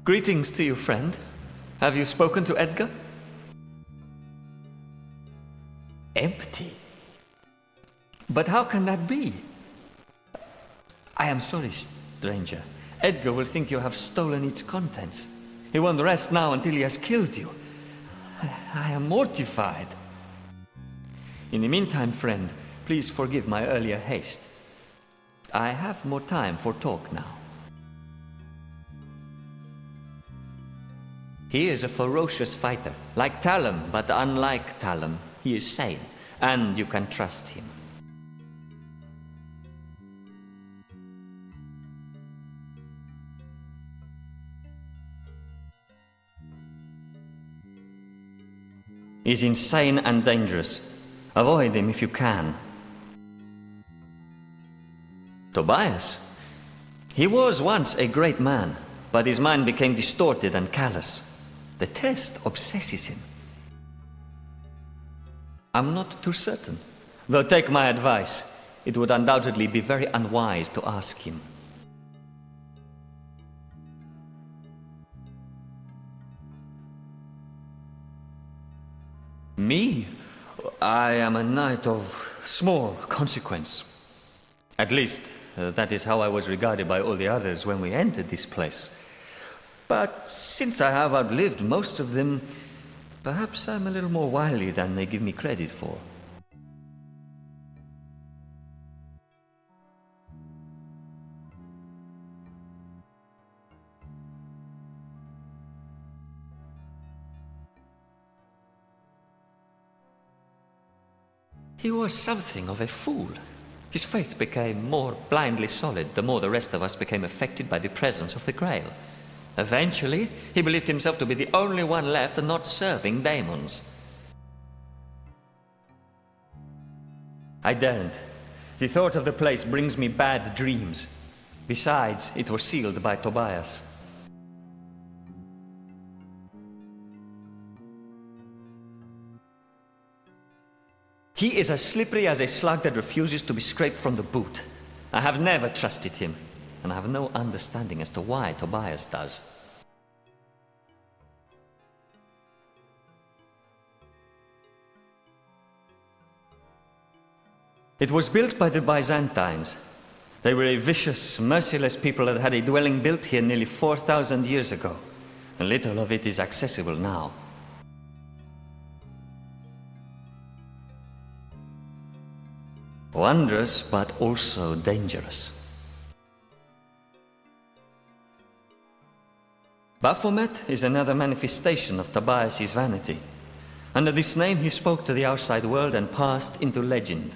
Speaker 4: Greetings to you, friend. Have you spoken to Edgar? Empty. But how can that be? I am sorry, stranger. Edgar will think you have stolen its contents. He won't rest now until he has killed you. I am mortified. In the meantime, friend, please forgive my earlier haste. I have more time for talk now. He is a ferocious fighter, like Talum, but unlike Talum, he is sane, and you can trust him. He's insane and dangerous. Avoid him if you can. Tobias? He was once a great man, but his mind became distorted and callous. The test obsesses him. I'm not too certain. Though take my advice, it would undoubtedly be very unwise to ask him. Me? I am a knight of small consequence. At least, that is how I was regarded by all the others when we entered this place. But since I have outlived most of them, perhaps I'm a little more wily than they give me credit for. He was something of a fool. His faith became more blindly solid the more the rest of us became affected by the presence of the Grail. Eventually, he believed himself to be the only one left not serving daemons. I daren't. The thought of the place brings me bad dreams. Besides, it was sealed by Tobias. He is as slippery as a slug that refuses to be scraped from the boot. I have never trusted him, and I have no understanding as to why Tobias does. It was built by the Byzantines. They were a vicious, merciless people that had a dwelling built here nearly 4,000 years ago, and little of it is accessible now. Wondrous, but also dangerous. Baphomet is another manifestation of Tobias's vanity. Under this name he spoke to the outside world and passed into legend.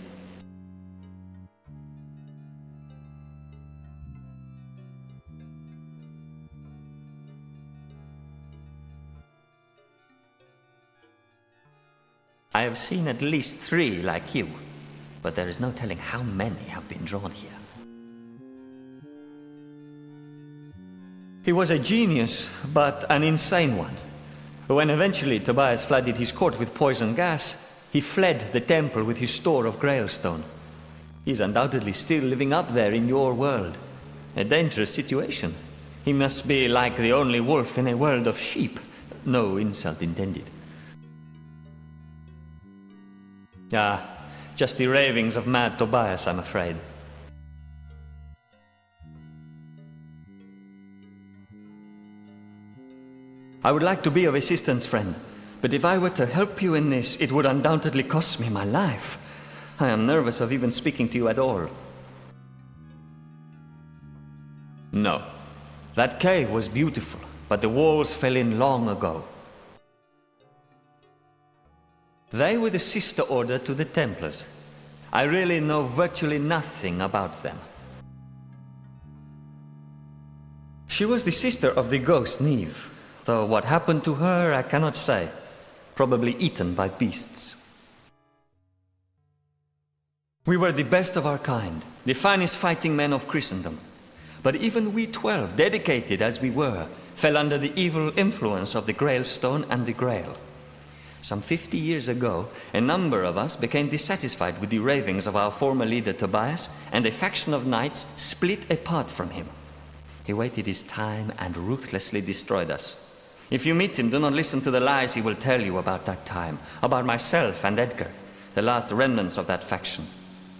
Speaker 4: I have seen at least 3 like you, but there is no telling how many have been drawn here. He was a genius, but an insane one. When eventually Tobias flooded his court with poison gas, he fled the temple with his store of Grailstone. He's undoubtedly still living up there in your world. A dangerous situation. He must be like the only wolf in a world of sheep. No insult intended. Ah, just the ravings of mad Tobias, I'm afraid. I would like to be of assistance, friend, but if I were to help you in this, it would undoubtedly cost me my life. I am nervous of even speaking to you at all. No. That cave was beautiful, but the walls fell in long ago. They were the sister order to the Templars. I really know virtually nothing about them. She was the sister of the ghost Neve, though what happened to her I cannot say. Probably eaten by beasts. We were the best of our kind, the finest fighting men of Christendom. But even we 12, dedicated as we were, fell under the evil influence of the Grail Stone and the Grail. Some 50 years ago, a number of us became dissatisfied with the ravings of our former leader Tobias, and a faction of knights split apart from him. He waited his time and ruthlessly destroyed us. If you meet him, do not listen to the lies he will tell you about that time, about myself and Edgar, the last remnants of that faction,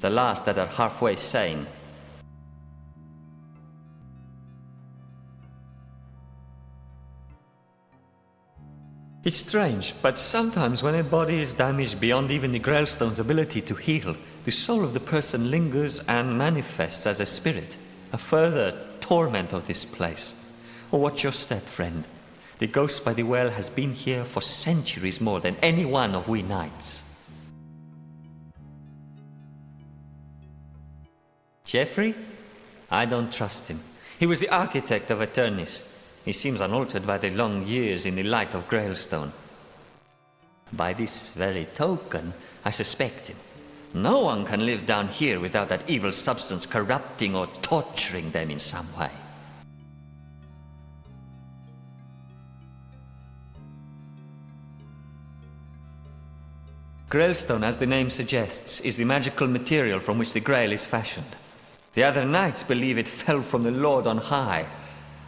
Speaker 4: the last that are halfway sane. It's strange, but sometimes when a body is damaged beyond even the Grailstone's ability to heal, the soul of the person lingers and manifests as a spirit, a further torment of this place. Oh, watch your step, friend. The ghost by the well has been here for centuries more than any one of we knights. Geffrye? I don't trust him. He was the architect of Eternis. He seems unaltered by the long years in the light of Grailstone. By this very token, I suspect him. No one can live down here without that evil substance corrupting or torturing them in some way. Grailstone, as the name suggests, is the magical material from which the Grail is fashioned. The other knights believe it fell from the Lord on high.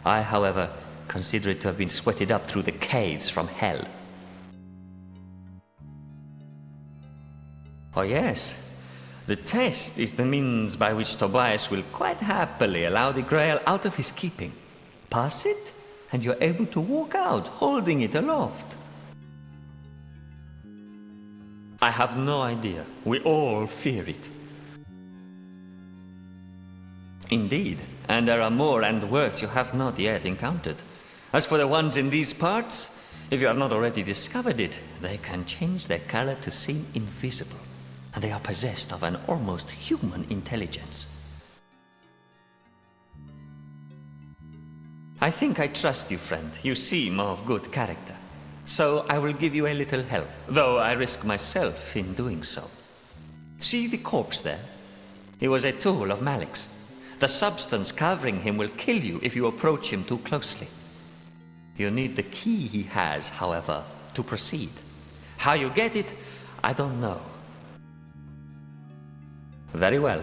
Speaker 4: I, however, consider it to have been sweated up through the caves from hell. Oh yes, the test is the means by which Tobias will quite happily allow the Grail out of his keeping. Pass it, and you're able to walk out, holding it aloft. I have no idea. We all fear it. Indeed, and there are more and worse you have not yet encountered. As for the ones in these parts, if you have not already discovered it, they can change their color to seem invisible, and they are possessed of an almost human intelligence. I think I trust you, friend. You seem of good character. So I will give you a little help, though I risk myself in doing so. See the corpse there? He was a tool of Malik's. The substance covering him will kill you if you approach him too closely. You need the key he has, however, to proceed. How you get it, I don't know. Very well.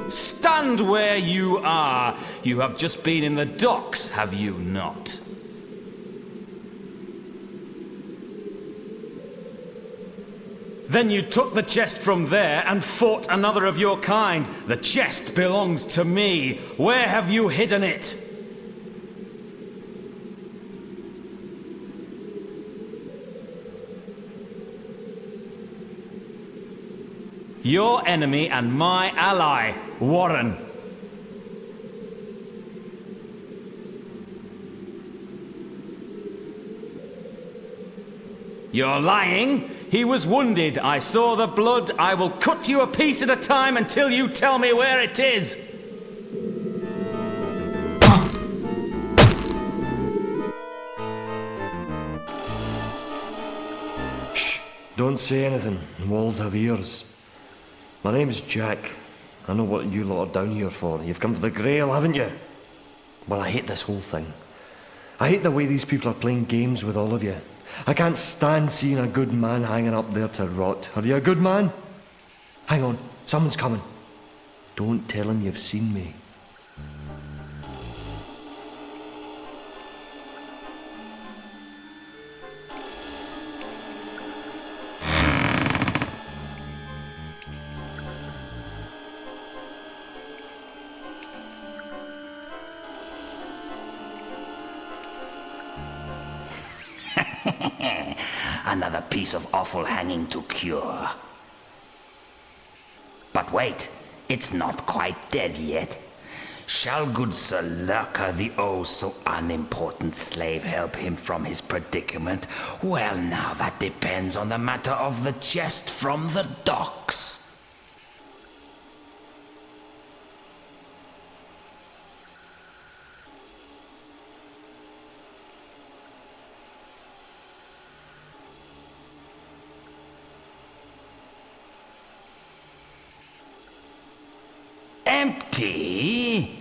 Speaker 5: Stand where you are. You have just been in the docks, have you not? Then you took the chest from there and fought another of your kind. The chest belongs to me. Where have you hidden it? Your enemy and my ally, Warren. You're lying. He was wounded. I saw the blood. I will cut you a piece at a time until you tell me where it is.
Speaker 6: Shh! Don't say anything. Walls have ears. My name's Jack. I know what you lot are down here for. You've come to the Grail, haven't you? Well, I hate this whole thing. I hate the way these people are playing games with all of you. I can't stand seeing a good man hanging up there to rot. Are you a good man? Hang on, someone's coming. Don't tell him you've seen me.
Speaker 1: Another piece of offal hanging to cure. But wait, it's not quite dead yet. Shall good Sir Lurker, the oh so unimportant slave, help him from his predicament? Well, now that depends on the matter of the chest from the docks. Empty?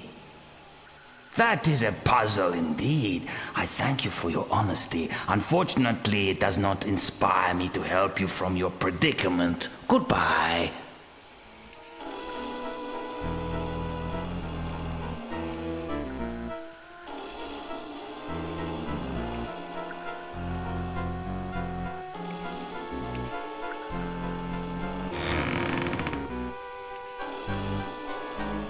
Speaker 1: That is a puzzle indeed. I thank you for your honesty. Unfortunately, it does not inspire me to help you from your predicament. Goodbye.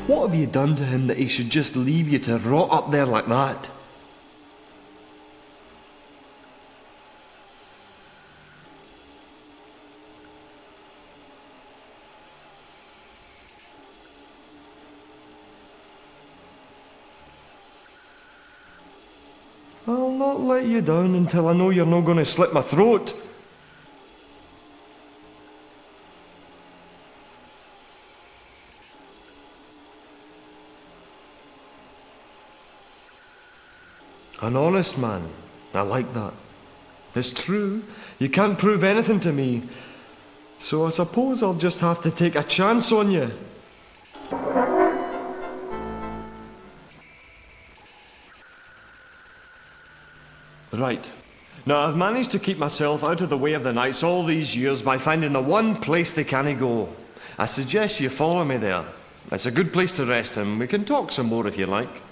Speaker 6: What have you done to him that he should just leave you to rot up there like that? I'll not let you down until I know you're not going to slit my throat. An honest man. I like that. It's true. You can't prove anything to me. So I suppose I'll just have to take a chance on you. Right. Now I've managed to keep myself out of the way of the knights all these years by finding the one place they can't go. I suggest you follow me there. It's a good place to rest and we can talk some more if you like.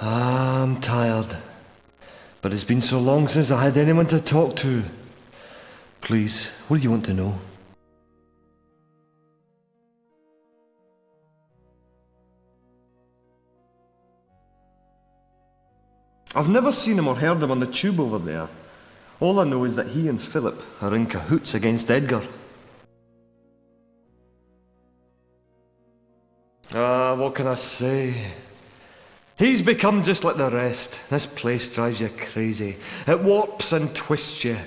Speaker 6: I'm tired, but it's been so long since I had anyone to talk to. Please, what do you want to know? I've never seen him or heard him on the tube over there. All I know is that he and Philip are in cahoots against Edgar. What can I say? He's become just like the rest. This place drives you crazy. It warps and twists you.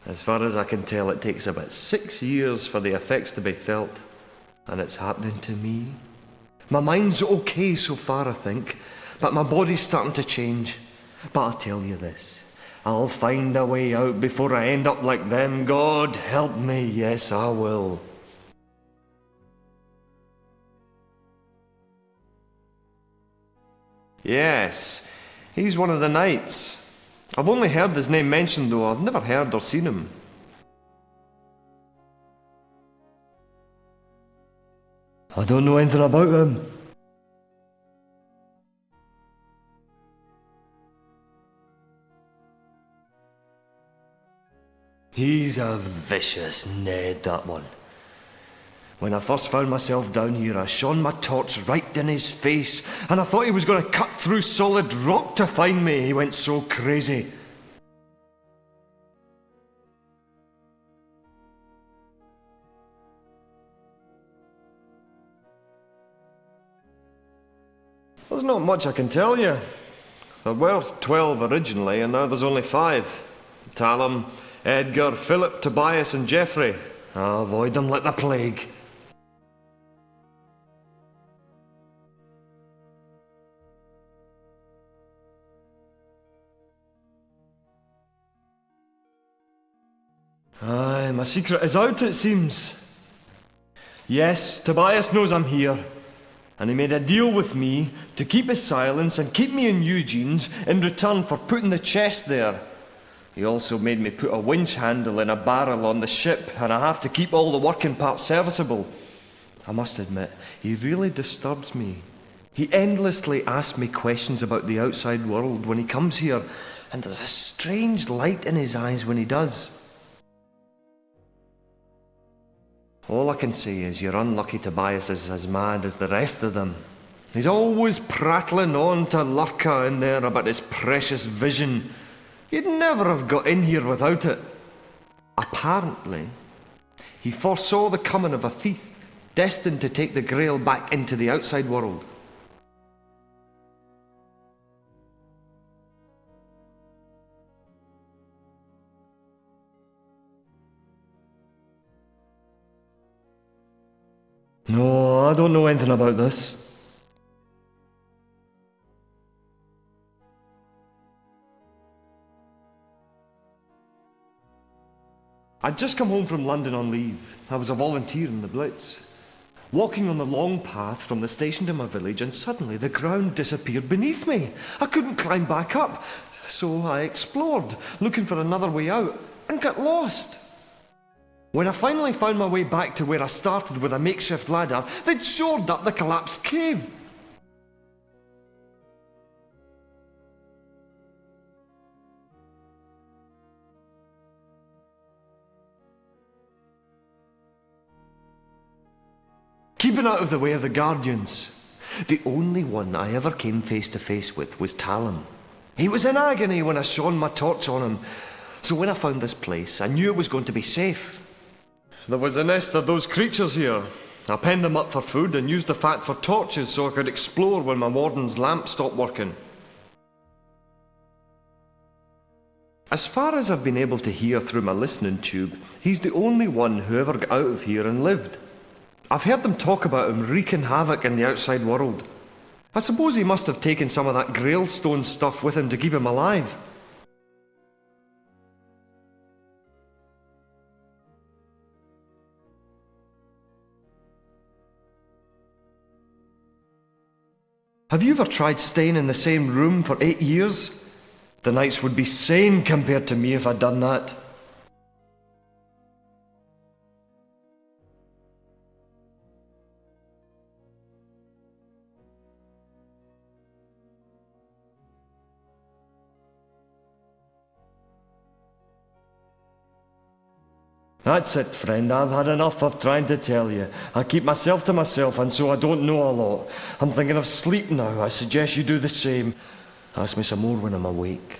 Speaker 6: As far as I can tell, it takes about 6 years for the effects to be felt. And it's happening to me. My mind's okay so far, I think, but my body's starting to change. But I'll tell you this, I'll find a way out before I end up like them. God help me, yes I will. Yes, he's one of the knights. I've only heard his name mentioned though, I've never heard or seen him. I don't know anything about him. He's a vicious Ned, that one. When I first found myself down here, I shone my torch right in his face, and I thought he was going to cut through solid rock to find me. He went so crazy. There's not much I can tell you. There were 12 originally, and now there's only 5. Talum, Edgar, Philip, Tobias and Geffrye. I'll avoid them like the plague. Aye, my secret is out, it seems. Yes, Tobias knows I'm here. And he made a deal with me to keep his silence and keep me in Eugene's in return for putting the chest there. He also made me put a winch handle in a barrel on the ship, and I have to keep all the working parts serviceable. I must admit, he really disturbs me. He endlessly asks me questions about the outside world when he comes here, and there's a strange light in his eyes when he does. All I can say is your unlucky Tobias is as mad as the rest of them. He's always prattling on to Lurka in there about his precious vision. You'd never have got in here without it. Apparently, he foresaw the coming of a thief destined to take the Grail back into the outside world. No, I don't know anything about this. I'd just come home from London on leave. I was a volunteer in the Blitz. Walking on the long path from the station to my village, and suddenly the ground disappeared beneath me. I couldn't climb back up, so I explored, looking for another way out, and got lost. When I finally found my way back to where I started with a makeshift ladder, they'd shored up the collapsed cave. Keeping out of the way of the Guardians. The only one I ever came face to face with was Talum. He was in agony when I shone my torch on him, so when I found this place, I knew it was going to be safe. There was a nest of those creatures here. I penned them up for food and used the fat for torches so I could explore when my warden's lamp stopped working. As far as I've been able to hear through my listening tube, he's the only one who ever got out of here and lived. I've heard them talk about him wreaking havoc in the outside world. I suppose he must have taken some of that Grail stone stuff with him to keep him alive. Have you ever tried staying in the same room for 8 years? The nights would be sane compared to me if I'd done that. That's it, friend. I've had enough of trying to tell you. I keep myself to myself, and so I don't know a lot. I'm thinking of sleep now. I suggest you do the same. Ask me some more when I'm awake.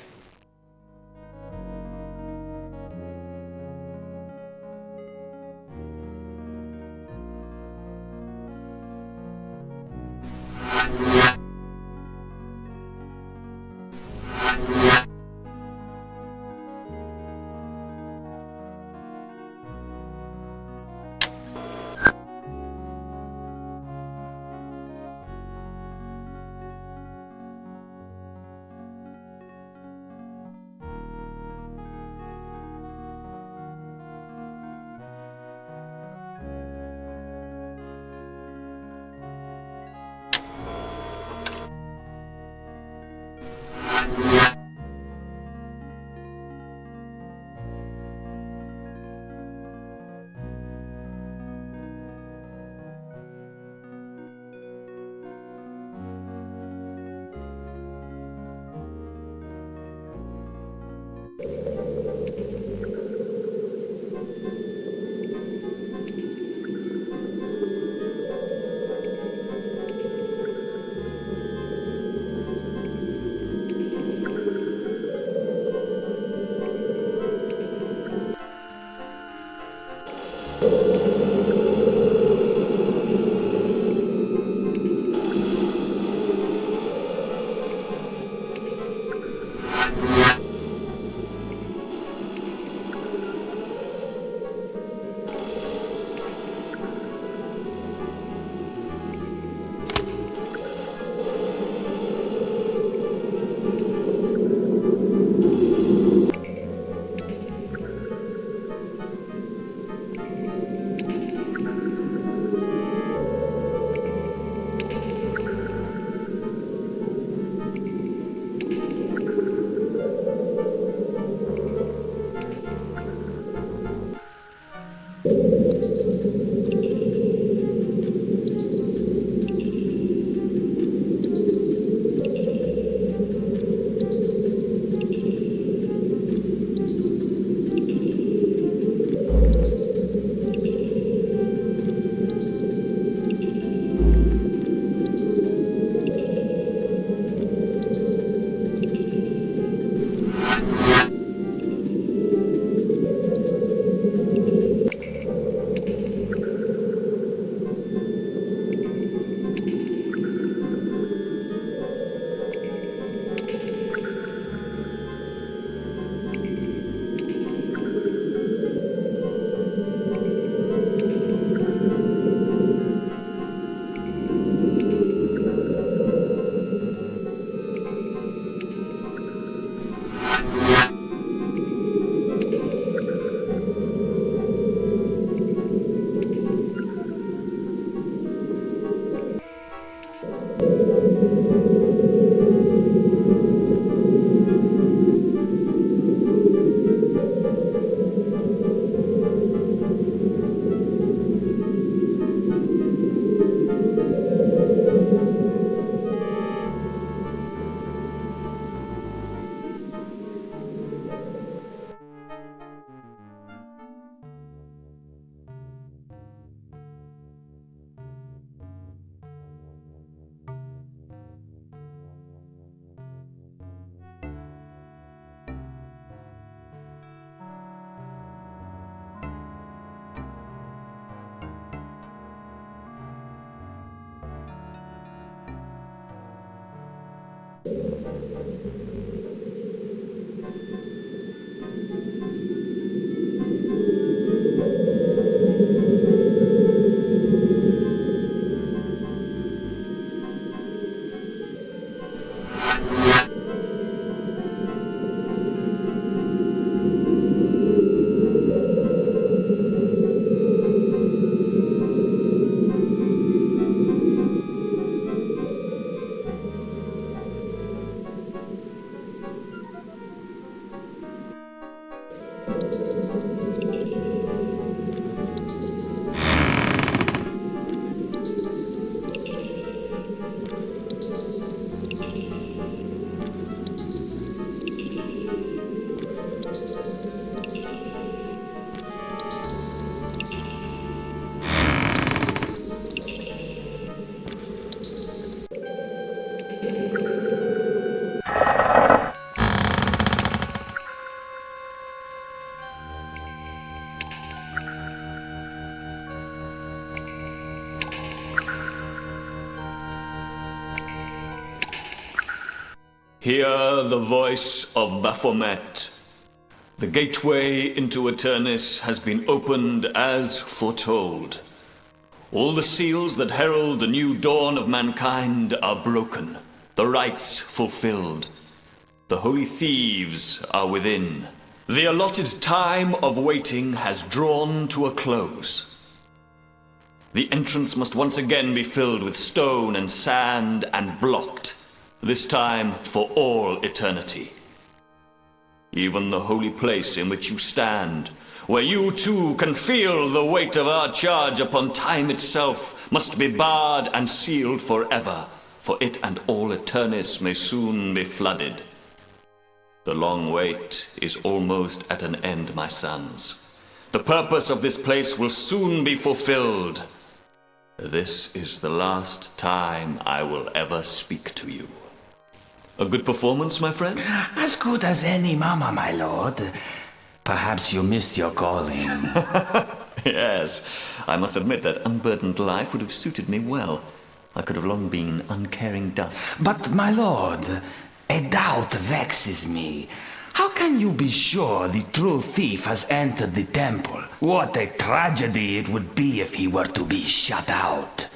Speaker 3: Hear the voice of Baphomet. The gateway into Eternus has been opened as foretold. All the seals that herald the new dawn of mankind are broken, the rites fulfilled. The holy thieves are within. The allotted time of waiting has drawn to a close. The entrance must once again be filled with stone and sand and blocked, this time for all eternity. Even the holy place in which you stand, where you too can feel the weight of our charge upon time itself, must be barred and sealed forever, for it and all Eternus may soon be flooded. The long wait is almost at an end, my sons. The purpose of this place will soon be fulfilled. This is the last time I will ever speak to you. A good performance, my friend?
Speaker 1: As good as any, Mama, my lord. Perhaps you missed your calling.
Speaker 3: Yes, I must admit that unburdened life would have suited me well. I could have long been uncaring dust.
Speaker 1: But, my lord, a doubt vexes me. How can you be sure the true thief has entered the temple? What a tragedy it would be if he were to be shut out.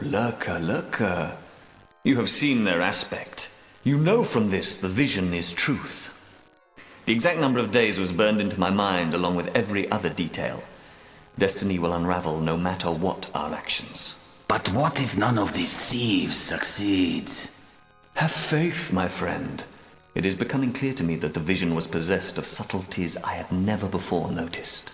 Speaker 3: Lurker, lurker. You have seen their aspect. You know from this the vision is truth. The exact number of days was burned into my mind along with every other detail. Destiny will unravel no matter what our actions.
Speaker 1: But what if none of these thieves succeeds?
Speaker 3: Have faith, my friend. It is becoming clear to me that the vision was possessed of subtleties I had never before noticed.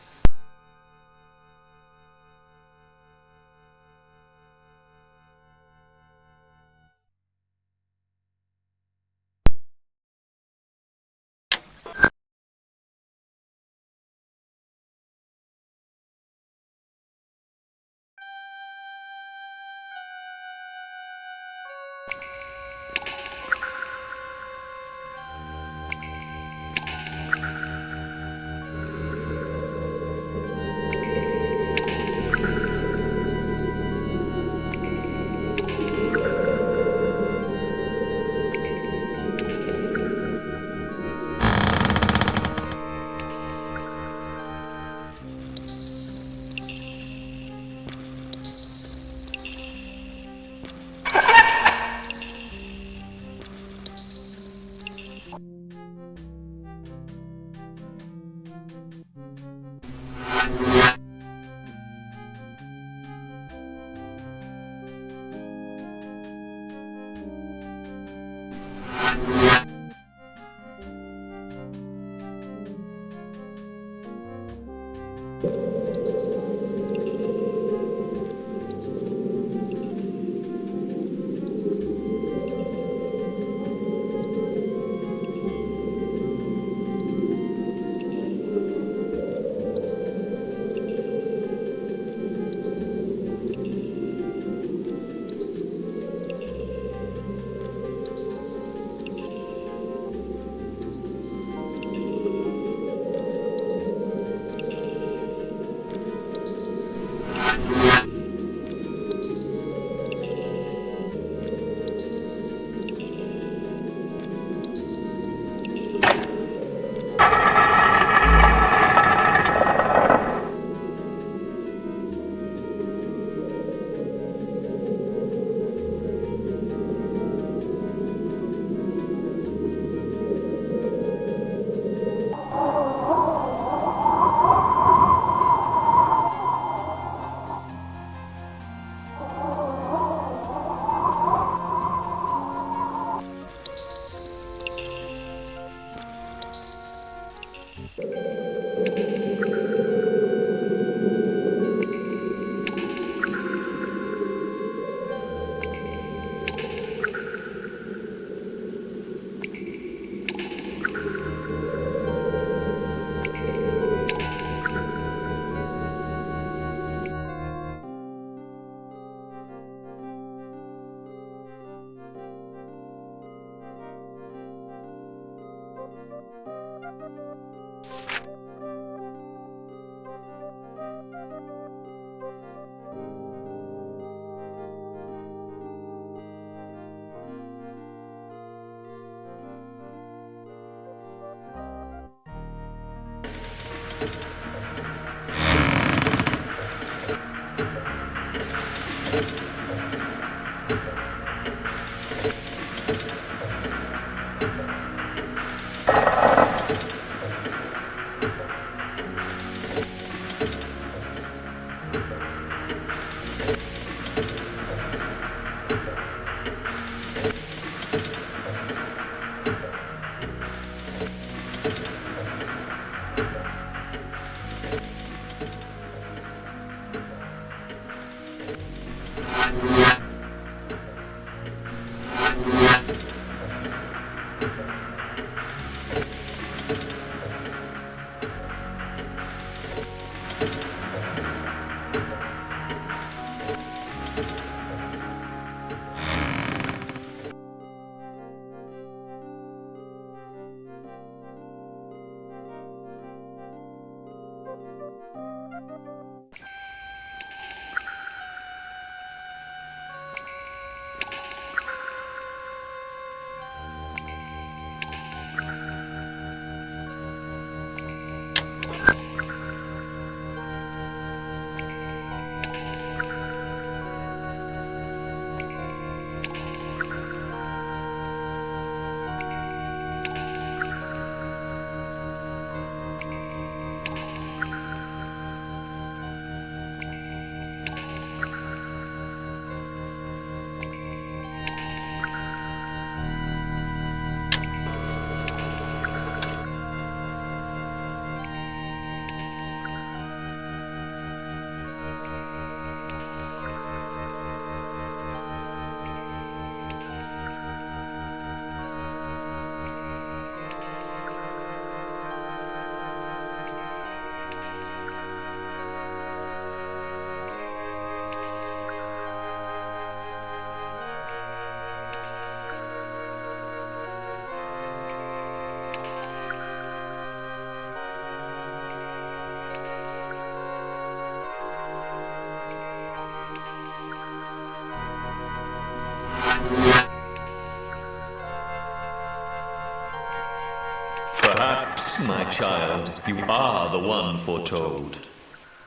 Speaker 3: Perhaps, my child, you are the one foretold.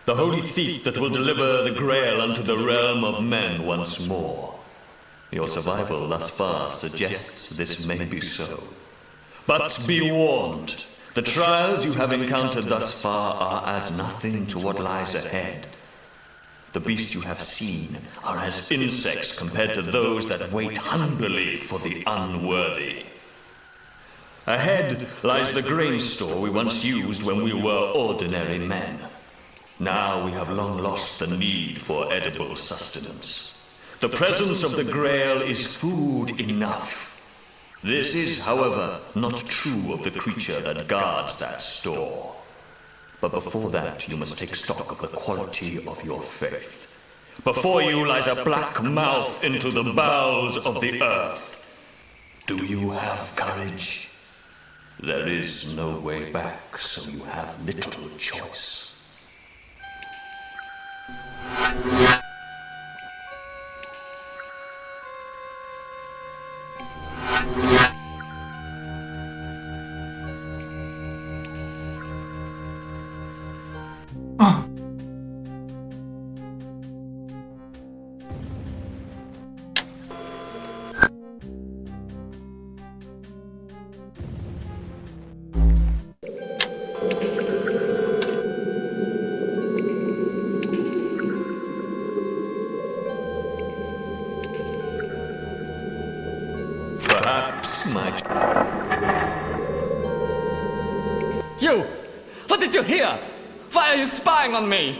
Speaker 3: The holy thief that will deliver the Grail unto the realm of men once more. Your survival thus far suggests this may be so. But be warned, the trials you have encountered thus far are as nothing to what lies ahead. The beasts you have seen are as insects compared to those that wait hungrily for the unworthy. Ahead lies the grain store we once used when we were ordinary men. Now we have long lost the need for edible sustenance. The presence of the Grail is food enough. This is, however, not true of the creature that guards that store. But before that, you must take stock of the quality of your faith. Before you lies a black mouth into the bowels of the earth. Do you have courage? There is no way back, so you have little choice.
Speaker 4: What did you hear? Why are you spying on me?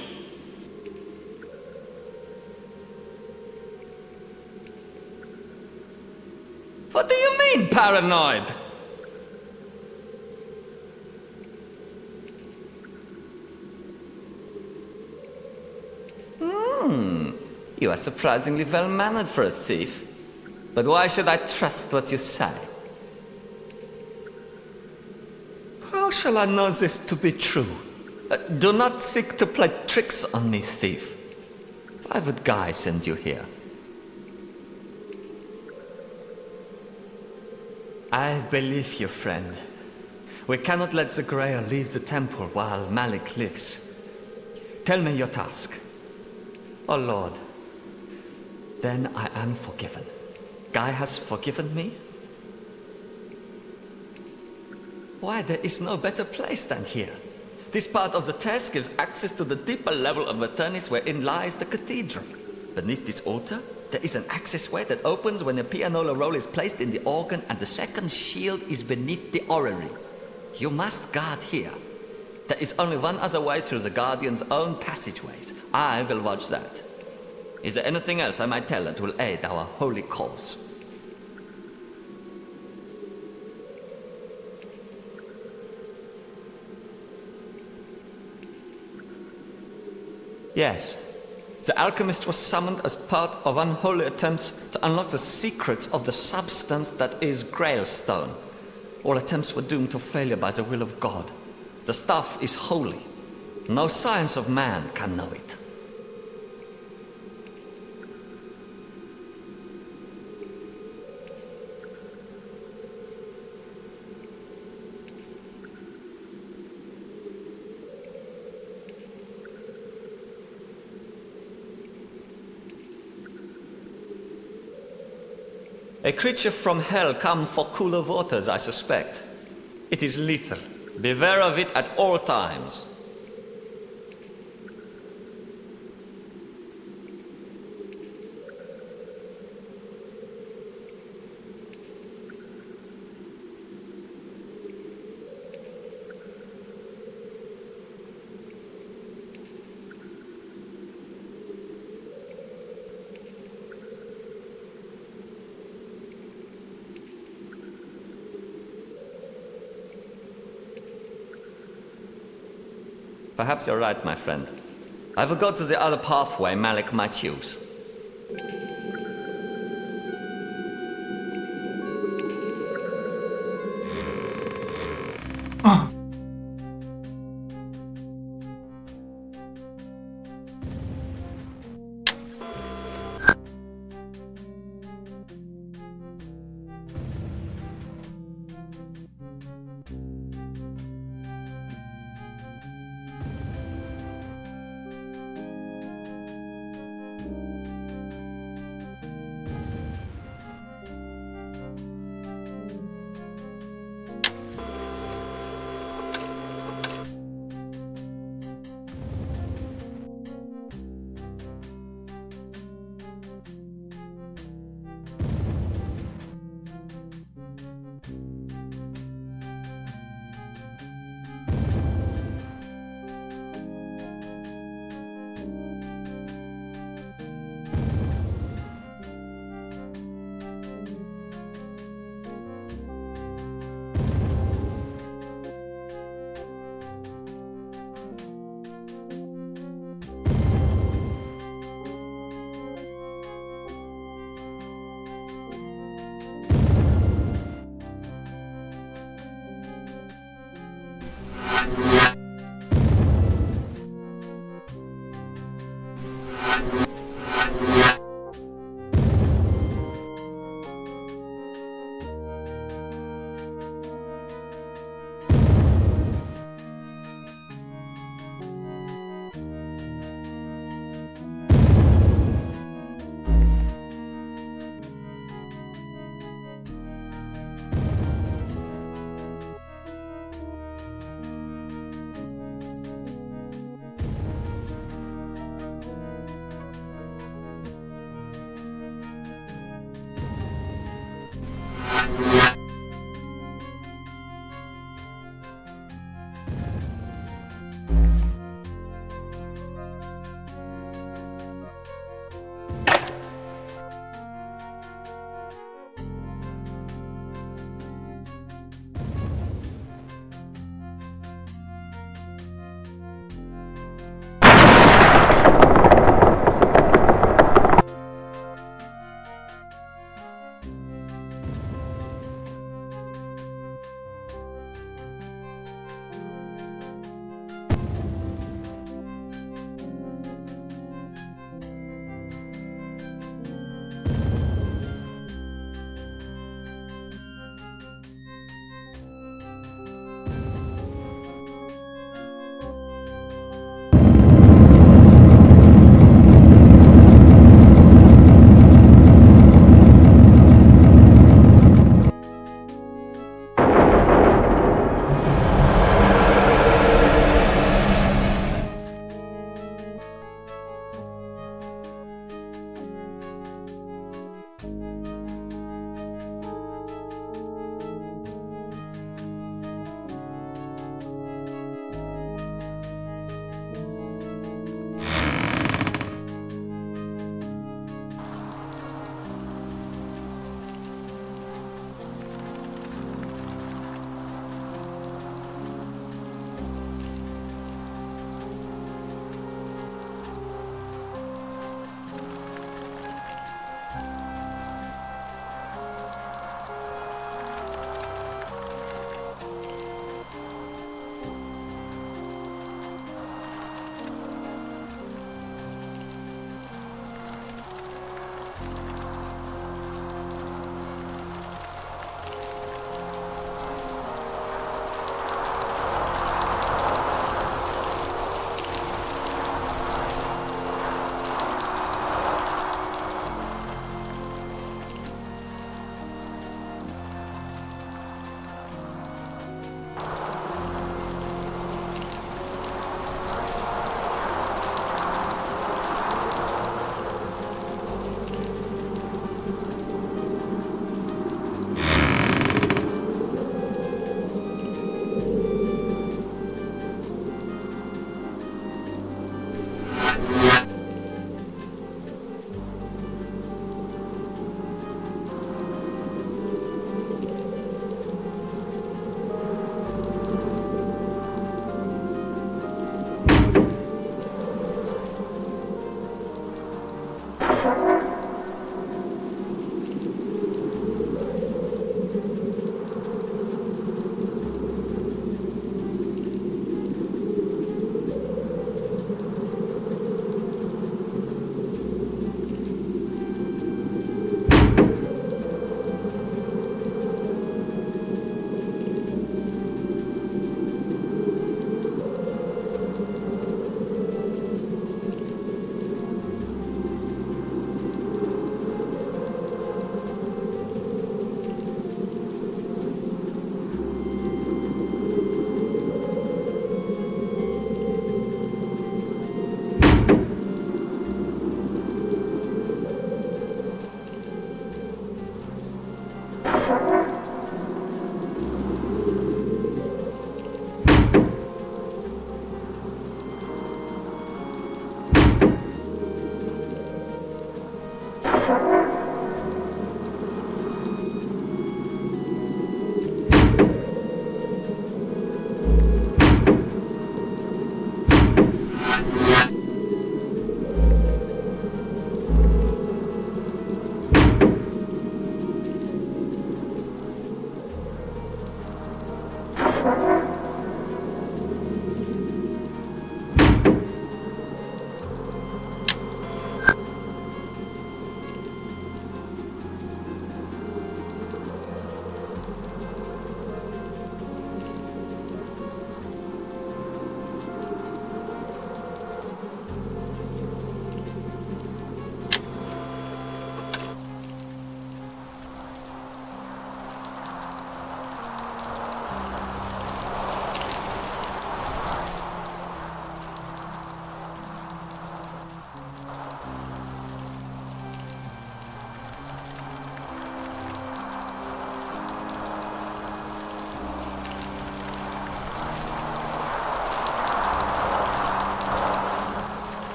Speaker 4: What do you mean, paranoid? You are surprisingly well-mannered for a thief. But why should I trust what you say? How shall I know this to be true? Do not seek to play tricks on me, thief. Why would Guy send you here? I believe you, friend. We cannot let the Grail leave the temple while Malik lives. Tell me your task. Oh Lord, then I am forgiven. Guy has forgiven me? Why, there is no better place than here. This part of the test gives access to the deeper level of Eternis wherein lies the cathedral. Beneath this altar, there is an accessway that opens when a pianola roll is placed in the organ and the second shield is beneath the orrery. You must guard here. There is only one other way through the Guardian's own passageways. I will watch that. Is there anything else I might tell that will aid our holy cause? Yes. The alchemist was summoned as part of unholy attempts to unlock the secrets of the substance that is Grail Stone. All attempts were doomed to failure by the will of God. The stuff is holy. No science of man can know it. A creature from hell come for cooler waters, I suspect. It is lethal. Beware of it at all times. Perhaps you're right, my friend. I will go to the other pathway Malik might use.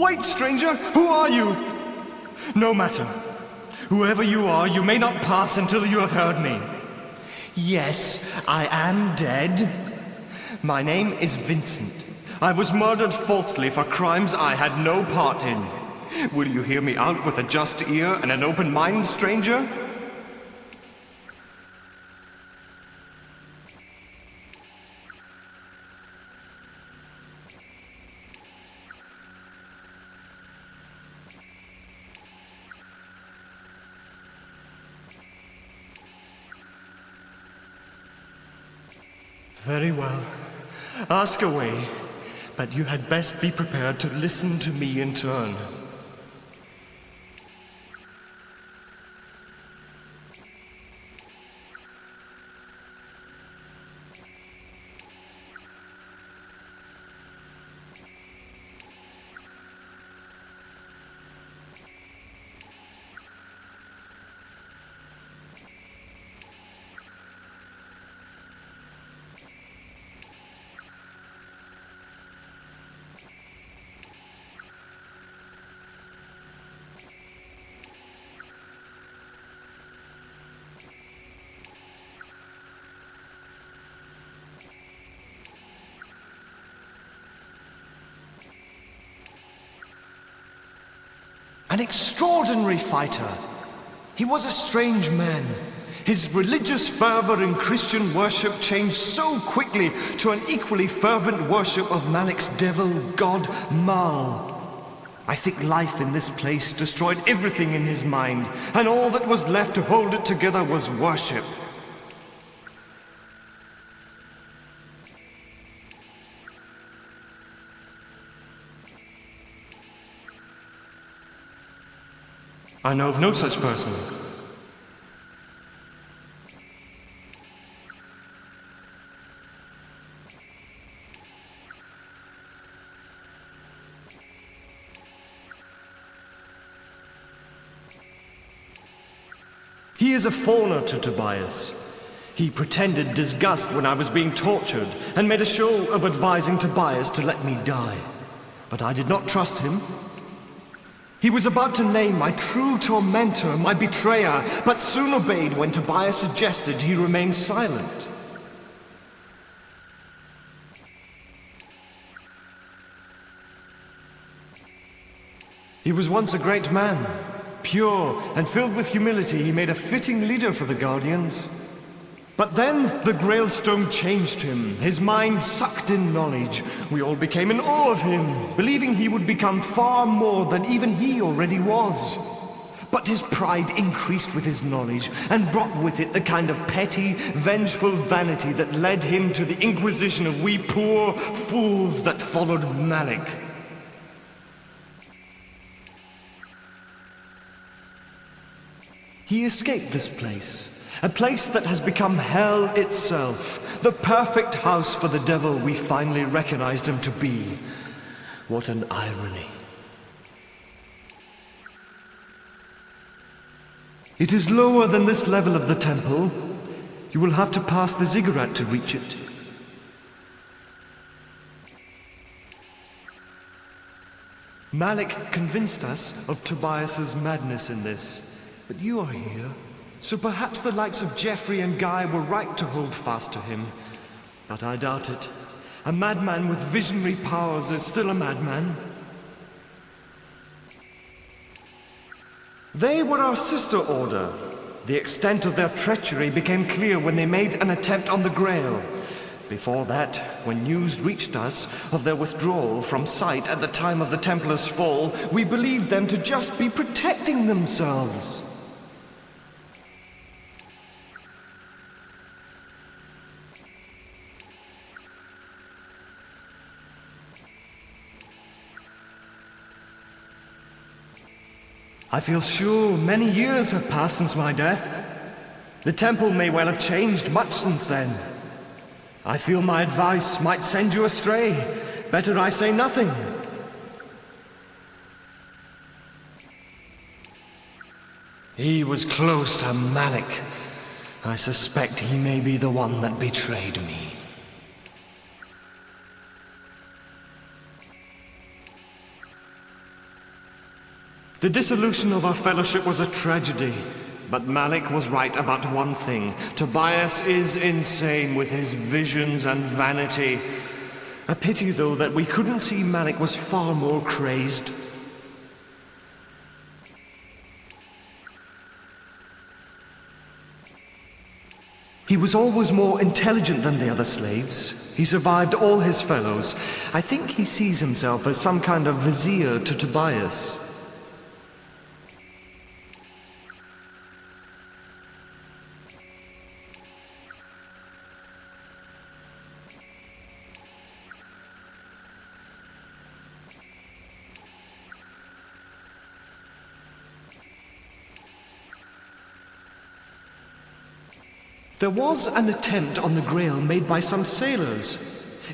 Speaker 7: Wait, stranger! Who are you? No matter. Whoever you are, you may not pass until you have heard me. Yes, I am dead. My name is Vincent. I was murdered falsely for crimes I had no part in. Will you hear me out with a just ear and an open mind, stranger? Very well. Ask away, but you had best be prepared to listen to me in turn. An extraordinary fighter. He was a strange man. His religious fervor in Christian worship changed so quickly to an equally fervent worship of Malik's devil god, Mal. I think life in this place destroyed everything in his mind, and all that was left to hold it together was worship. I know of no such person. He is a fawner to Tobias. He pretended disgust when I was being tortured and made a show of advising Tobias to let me die. But I did not trust him. He was about to name my true tormentor, my betrayer, but soon obeyed when Tobias suggested he remain silent. He was once a great man. Pure and filled with humility, he made a fitting leader for the Guardians. But then the Grail Stone changed him. His mind sucked in knowledge. We all became in awe of him, believing he would become far more than even he already was. But his pride increased with his knowledge and brought with it the kind of petty, vengeful vanity that led him to the inquisition of we poor fools that followed Malik. He escaped this place. A place that has become hell itself. The perfect house for the devil we finally recognized him to be. What an irony. It is lower than this level of the temple. You will have to pass the ziggurat to reach it. Malik convinced us of Tobias's madness in this, but you are here. So perhaps the likes of Geffrye and Guy were right to hold fast to him. But I doubt it. A madman with visionary powers is still a madman. They were our sister order. The extent of their treachery became clear when they made an attempt on the Grail. Before that, when news reached us of their withdrawal from sight at the time of the Templars' fall, we believed them to just be protecting themselves. I feel sure many years have passed since my death. The temple may well have changed much since then. I feel my advice might send you astray. Better I say nothing. He was close to Malik. I suspect he may be the one that betrayed me. The dissolution of our fellowship was a tragedy, but Malik was right about one thing. Tobias is insane with his visions and vanity. A pity, though, that we couldn't see Malik was far more crazed. He was always more intelligent than the other slaves. He survived all his fellows. I think he sees himself as some kind of vizier to Tobias. There was an attempt on the Grail made by some sailors.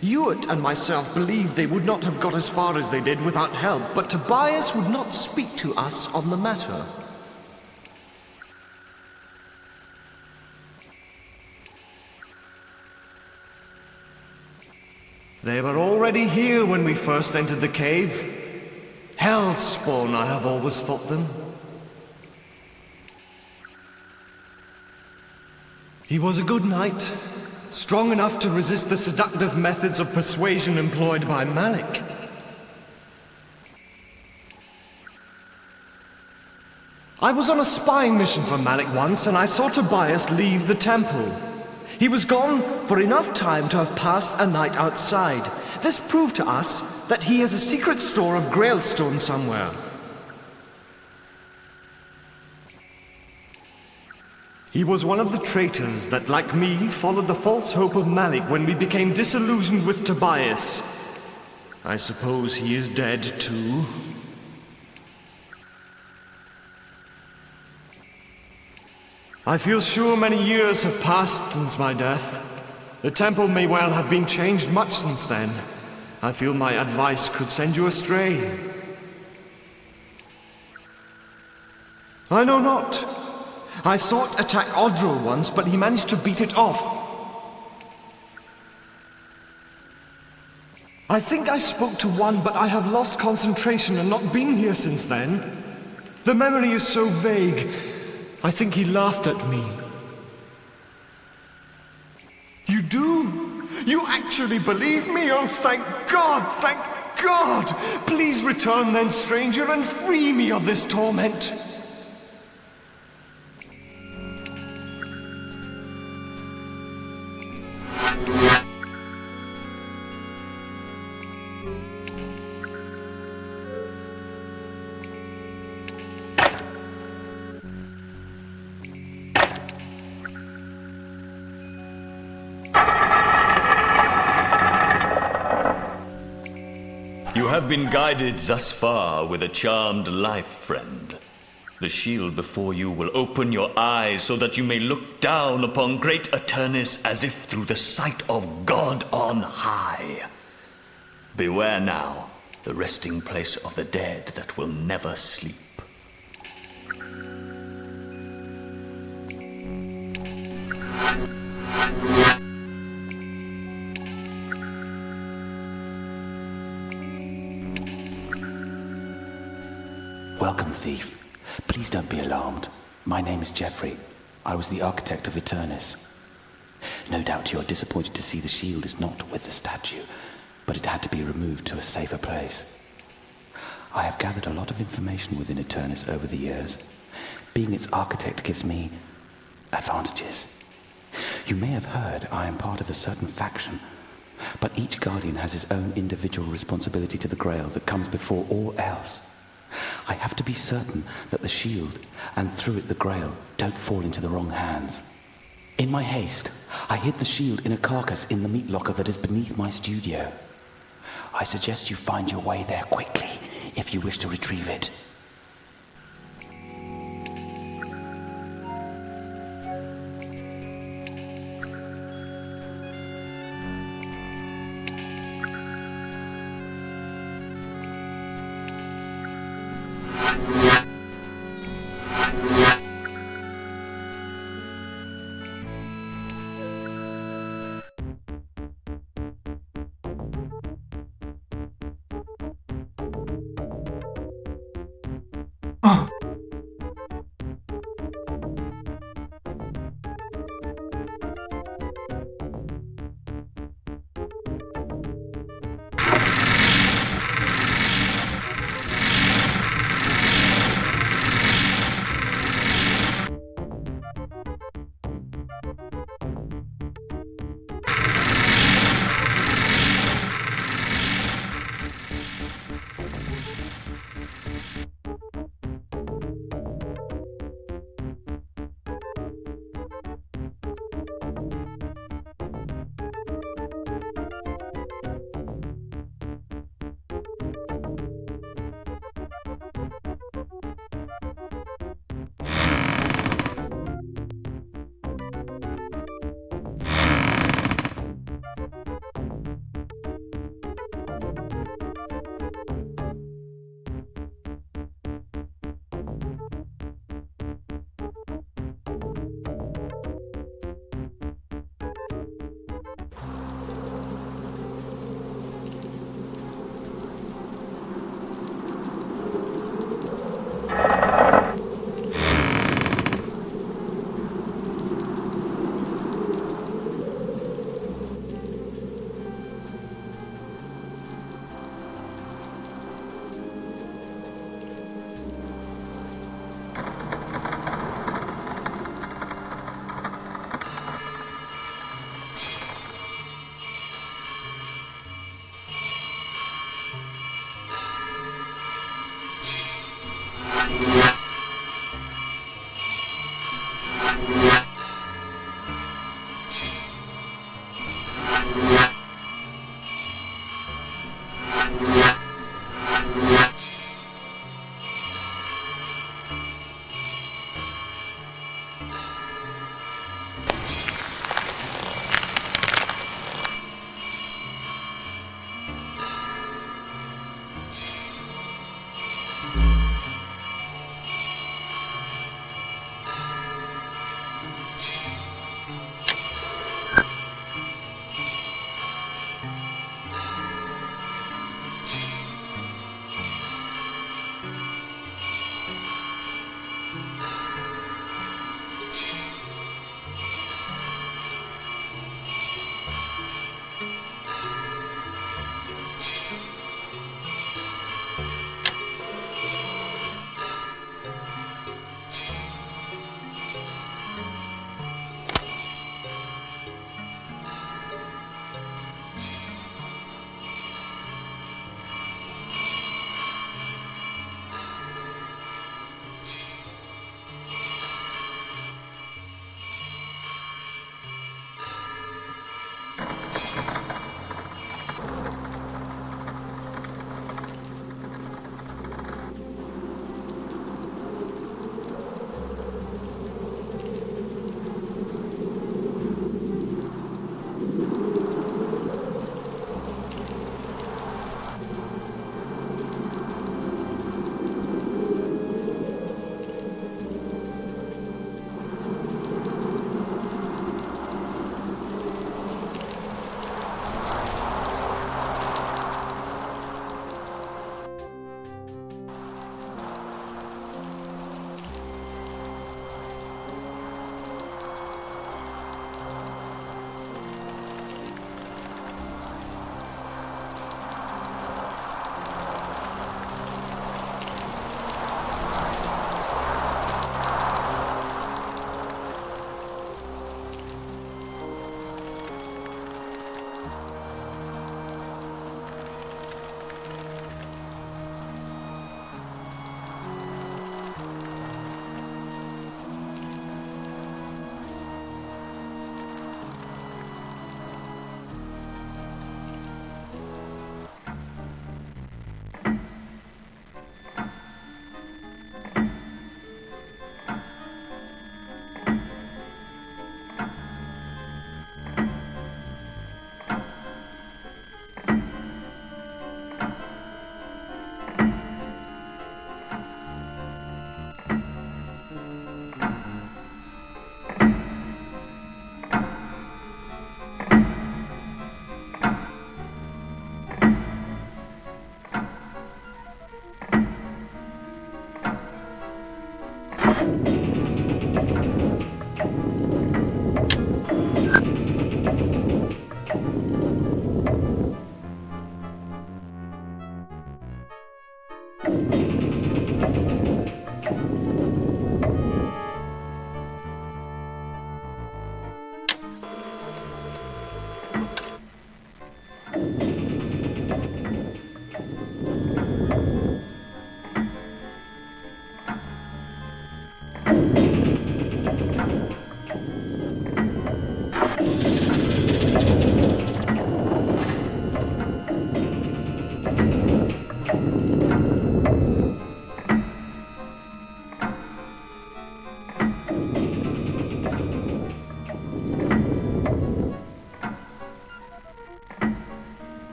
Speaker 7: Ewart and myself believed they would not have got as far as they did without help, but Tobias would not speak to us on the matter. They were already here when we first entered the cave. Hellspawn, I have always thought them. He was a good knight, strong enough to resist the seductive methods of persuasion employed by Malik. I was on a spying mission for Malik once, and I saw Tobias leave the temple. He was gone for enough time to have passed a night outside. This proved to us that he has a secret store of Grail stone somewhere. He was one of the traitors that, like me, followed the false hope of Malik when we became disillusioned with Tobias. I suppose he is dead too. I feel sure many years have passed since my death. The temple may well have been changed much since then. I feel my advice could send you astray. I know not. I saw it attack Azrael once, but he managed to beat it off. I think I spoke to one, but I have lost concentration and not been here since then. The memory is so vague. I think he laughed at me. You do? You actually believe me? Oh, thank God! Thank God! Please return then, stranger, and free me of this torment.
Speaker 3: You have been guided thus far with a charmed life, friend. The shield before you will open your eyes so that you may look down upon great Eternus as if through the sight of God on high. Beware now, the resting place of the dead that will never sleep.
Speaker 8: Welcome, thief. Please don't be alarmed. My name is Geffrye. I was the architect of Eternus. No doubt you're disappointed to see the shield is not with the statue, but it had to be removed to a safer place. I have gathered a lot of information within Eternus over the years. Being its architect gives me advantages. You may have heard I am part of a certain faction, but each guardian has his own individual responsibility to the Grail that comes before all else. I have to be certain that the shield, and through it the Grail, don't fall into the wrong hands. In my haste, I hid the shield in a carcass in the meat locker that is beneath my studio. I suggest you find your way there quickly, if you wish to retrieve it.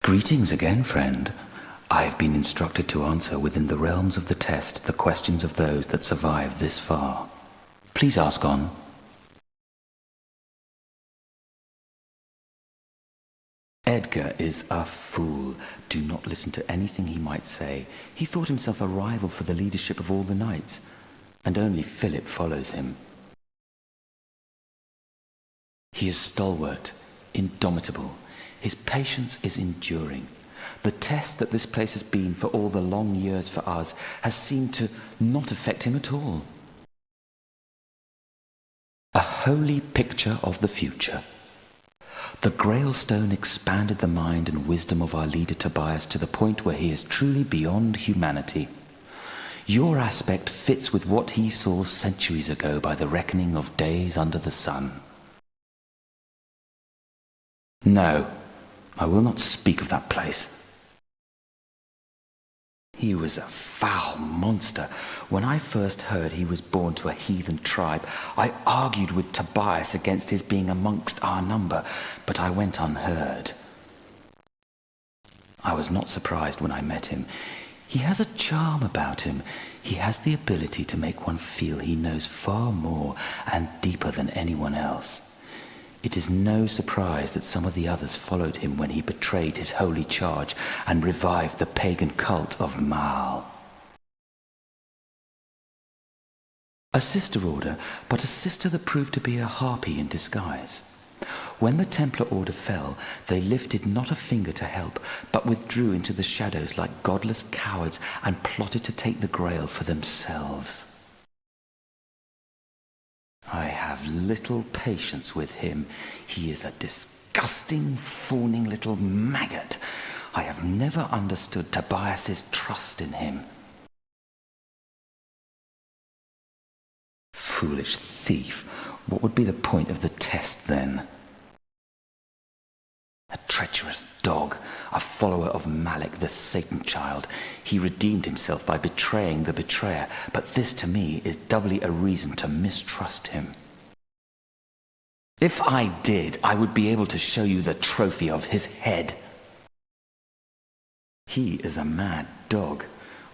Speaker 8: Greetings again, friend. I have been instructed to answer within the realms of the test the questions of those that survive this far. Please ask on. Edgar is a fool. Do not listen to anything he might say. He thought himself a rival for the leadership of all the knights, and only Philip follows him. He is stalwart, indomitable. His patience is enduring. The test that this place has been for all the long years for us has seemed to not affect him at all. A holy picture of the future. The Grail Stone expanded the mind and wisdom of our leader Tobias to the point where he is truly beyond humanity. Your aspect fits with what he saw centuries ago by the reckoning of days under the sun. No, I will not speak of that place. He was a foul monster. When I first heard he was born to a heathen tribe, I argued with Tobias against his being amongst our number, but I went unheard. I was not surprised when I met him. He has a charm about him. He has the ability to make one feel he knows far more and deeper than anyone else. It is no surprise that some of the others followed him when he betrayed his holy charge and revived the pagan cult of Mal. A sister order, but a sister that proved to be a harpy in disguise. When the Templar order fell, they lifted not a finger to help, but withdrew into the shadows like godless cowards and plotted to take the Grail for themselves. I have little patience with him. He is a disgusting, fawning little maggot. I have never understood Tobias's trust in him. Foolish thief. What would be the point of the test then? A treacherous dog, a follower of Malek, the Satan child. He redeemed himself by betraying the betrayer, but this to me is doubly a reason to mistrust him. If I did, I would be able to show you the trophy of his head. He is a mad dog.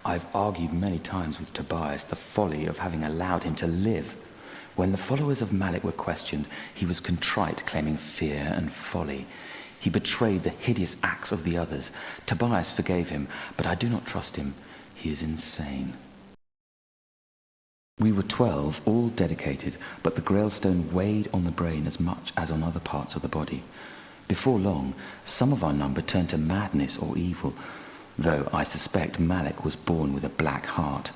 Speaker 8: I've argued many times with Tobias the folly of having allowed him to live. When the followers of Malek were questioned, he was contrite, claiming fear and folly. He betrayed the hideous acts of the others. Tobias forgave him, but I do not trust him. He is insane. We were 12, all dedicated, but the Grail Stone weighed on the brain as much as on other parts of the body. Before long, some of our number turned to madness or evil, though I suspect Malek was born with a black heart.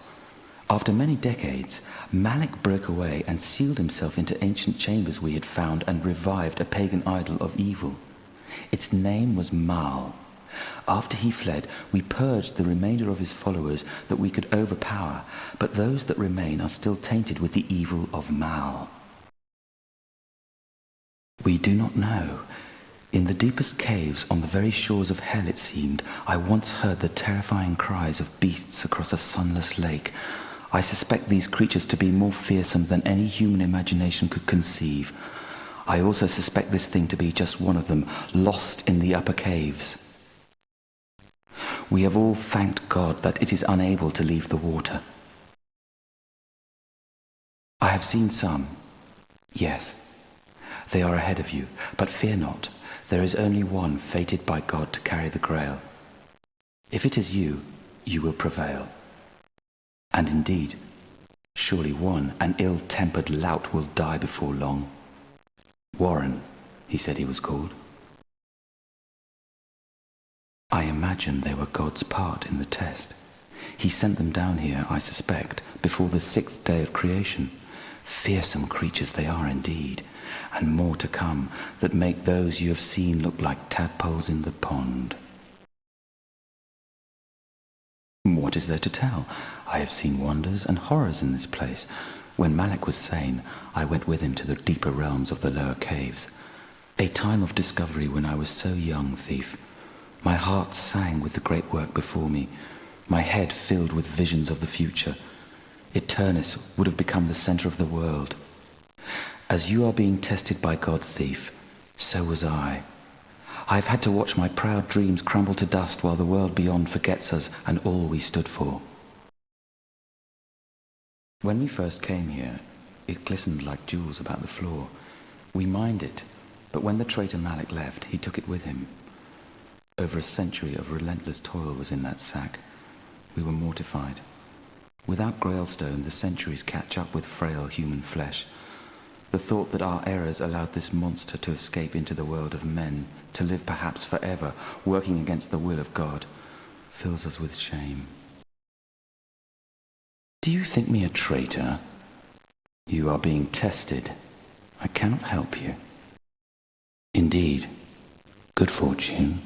Speaker 8: After many decades, Malek broke away and sealed himself into ancient chambers we had found and revived a pagan idol of evil. Its name was Mal. After he fled, we purged the remainder of his followers that we could overpower, but those that remain are still tainted with the evil of Mal. We do not know. In the deepest caves on the very shores of hell, it seemed, I once heard the terrifying cries of beasts across a sunless lake. I suspect these creatures to be more fearsome than any human imagination could conceive. I also suspect this thing to be just one of them, lost in the upper caves. We have all thanked God that it is unable to leave the water. I have seen some. Yes, they are ahead of you, but fear not. There is only one fated by God to carry the Grail. If it is you, you will prevail. And indeed, surely one, an ill-tempered lout, will die before long. Warren, he said he was called. I imagine they were God's part in the test. He sent them down here, I suspect, before the 6th day of creation. Fearsome creatures they are indeed, and more to come that make those you have seen look like tadpoles in the pond. What is there to tell? I have seen wonders and horrors in this place. When Malek was sane, I went with him to the deeper realms of the lower caves. A time of discovery when I was so young, thief. My heart sang with the great work before me, my head filled with visions of the future. Eternus would have become the center of the world. As you are being tested by God, thief, so was I. I've had to watch my proud dreams crumble to dust while the world beyond forgets us and all we stood for. When we first came here, it glistened like jewels about the floor. We mined it, but when the traitor Malik left, he took it with him. Over a century of relentless toil was in that sack. We were mortified. Without Grailstone, the centuries catch up with frail human flesh. The thought that our errors allowed this monster to escape into the world of men, to live perhaps forever, working against the will of God, fills us with shame. Do you think me a traitor? You are being tested. I cannot help you. Indeed, good fortune.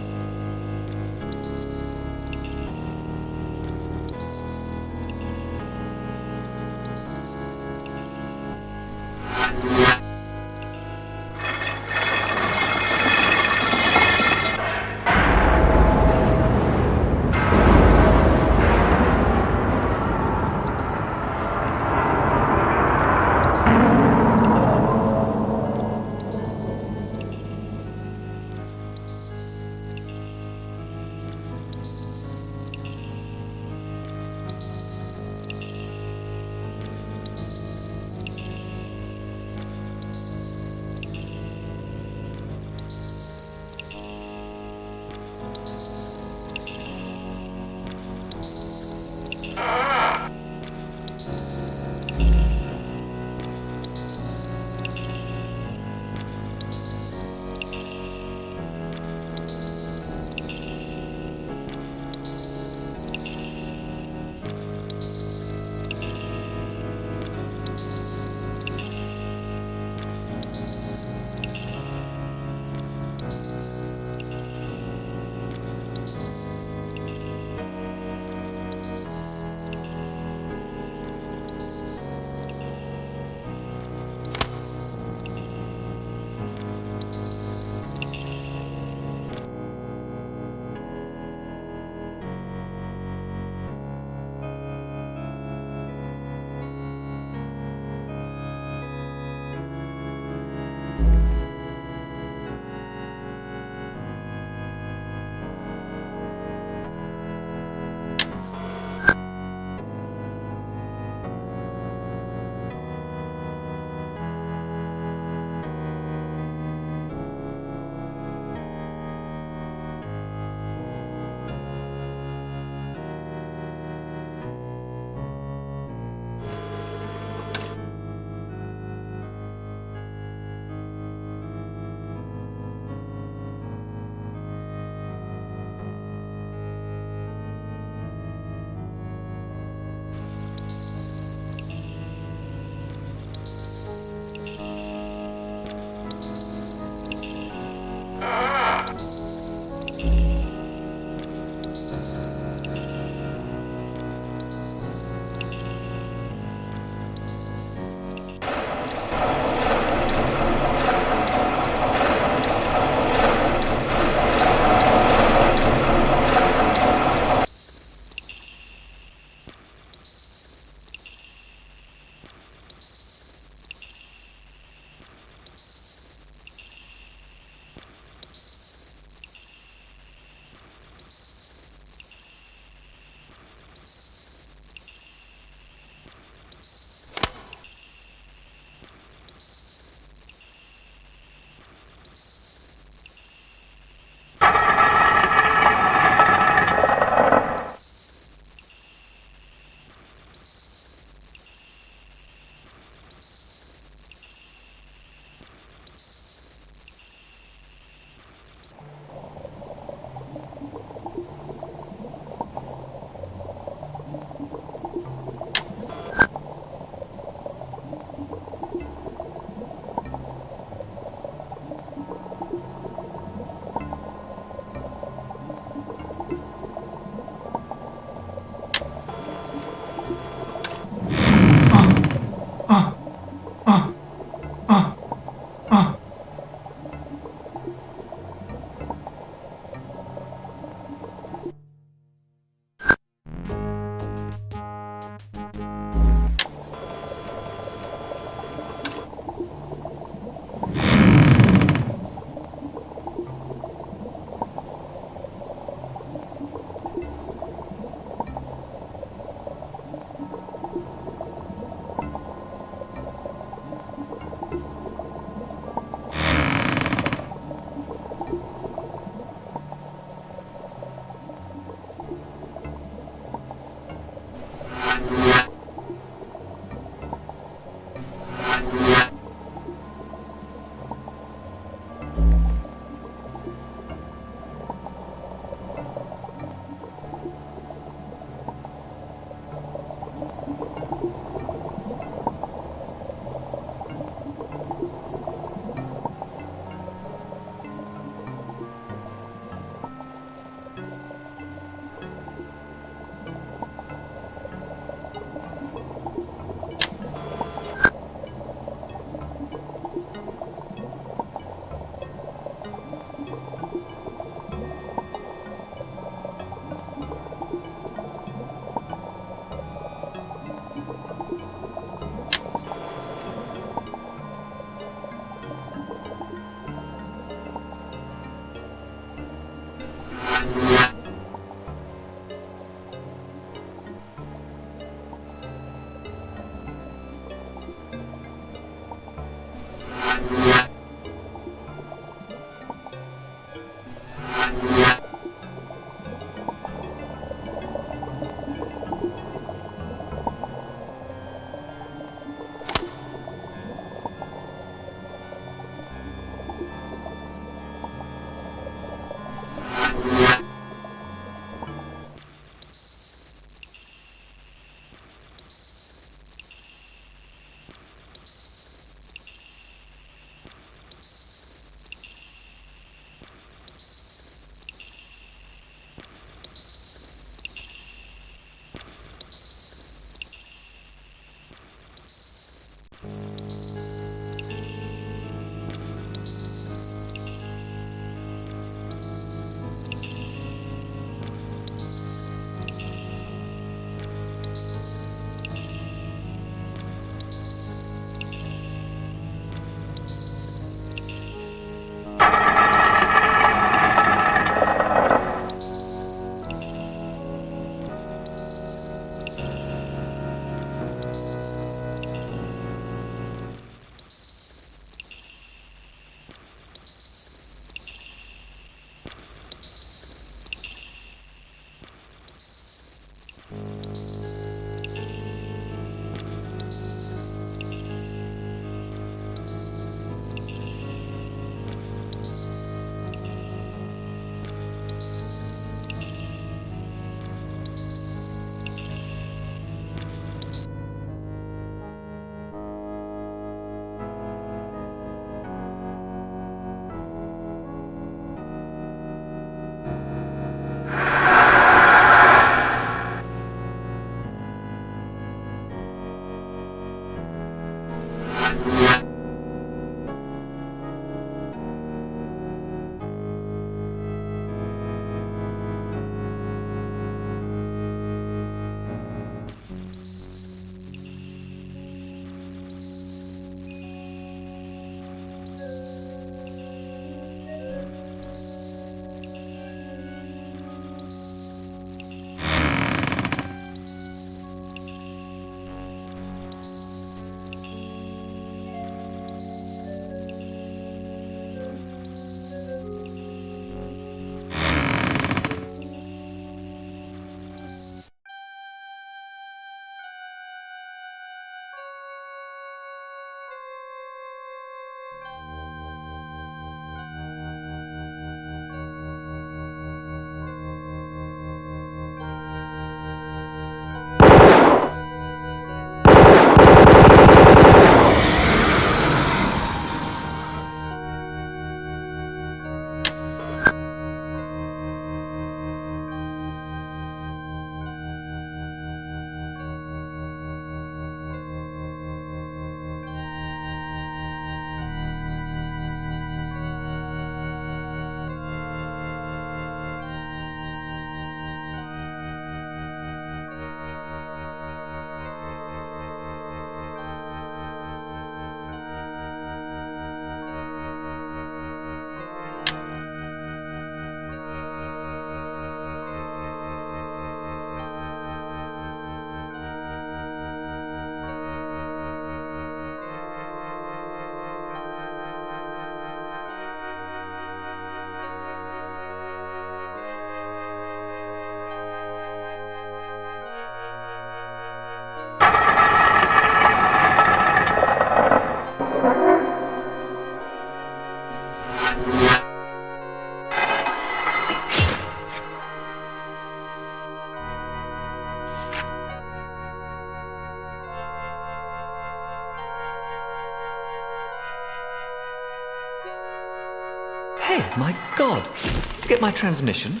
Speaker 3: Hey, my God! Did you get my transmission?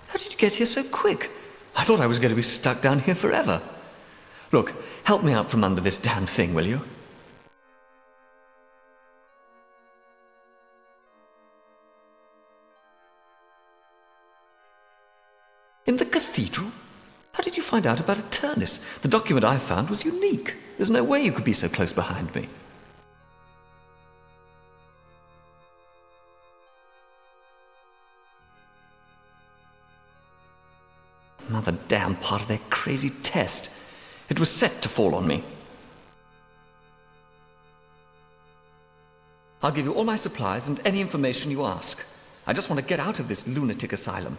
Speaker 3: How did you get here so quick? I thought I was going to be stuck down here forever. Look, help me out from under this damn thing, will you? In the cathedral? How did you find out about Eternus? The document I found was unique. There's no way you could be so close behind me. Another damn part of their crazy test. It was set to fall on me. I'll give you all my supplies and any information you ask. I just want to get out of this lunatic asylum.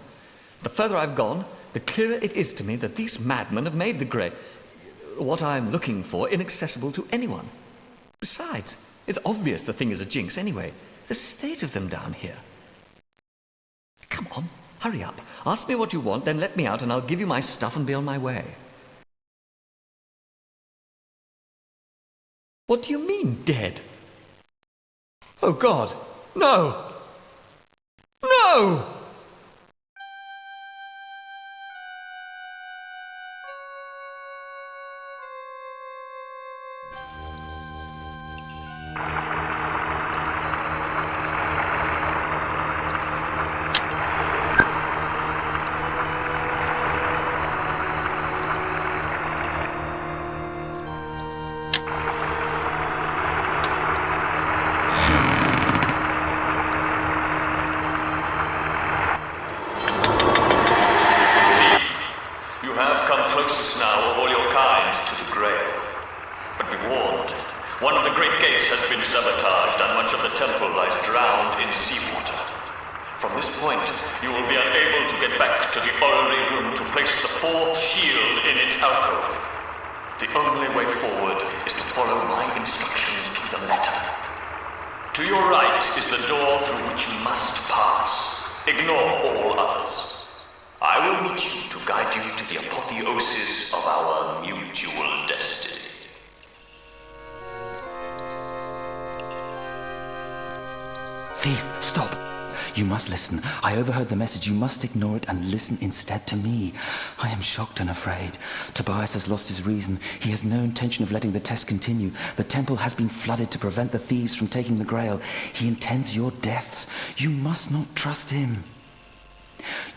Speaker 3: The further I've gone, the clearer it is to me that these madmen have made the what I'm looking for inaccessible to anyone. Besides, it's obvious the thing is a jinx anyway. The state of them down here. Come on, hurry up. Ask me what you want, then let me out and I'll give you my stuff and be on my way. What do you mean, dead? Oh, God. No! No! One of the great gates has been sabotaged and much of the temple lies drowned in seawater. From this point, you will be unable to get back to the orrery room to place the fourth shield in its alcove. The only way forward is to follow my instructions to the letter. To your right is the door through which you must pass. Ignore all others. I will meet you to guide you to the apotheosis of our mutual destiny.
Speaker 8: Thief, stop! You must listen. I overheard the message. You must ignore it and listen instead to me. I am shocked and afraid. Tobias has lost his reason. He has no intention of letting the test continue. The temple has been flooded to prevent the thieves from taking the Grail. He intends your deaths. You must not trust him.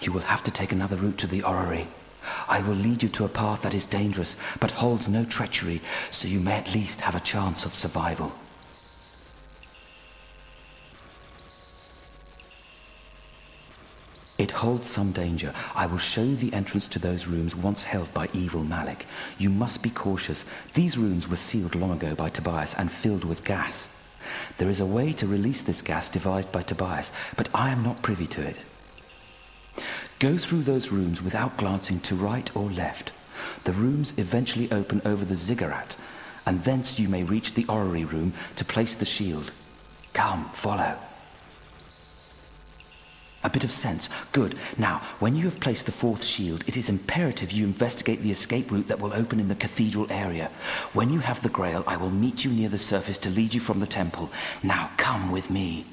Speaker 8: You will have to take another route to the orrery. I will lead you to a path that is dangerous, but holds no treachery, so you may at least have a chance of survival. It holds some danger. I will show you the entrance to those rooms once held by evil Malik. You must be cautious. These rooms were sealed long ago by Tobias and filled with gas. There is a way to release this gas devised by Tobias, but I am not privy to it. Go through those rooms without glancing to right or left. The rooms eventually open over the ziggurat, and thence you may reach the orrery room to place the shield. Come, follow. A bit of sense. Good. Now, when you have placed the fourth shield, it is imperative you investigate the escape route that will open in the cathedral area. When you have the Grail, I will meet you near the surface to lead you from the temple. Now, come with me.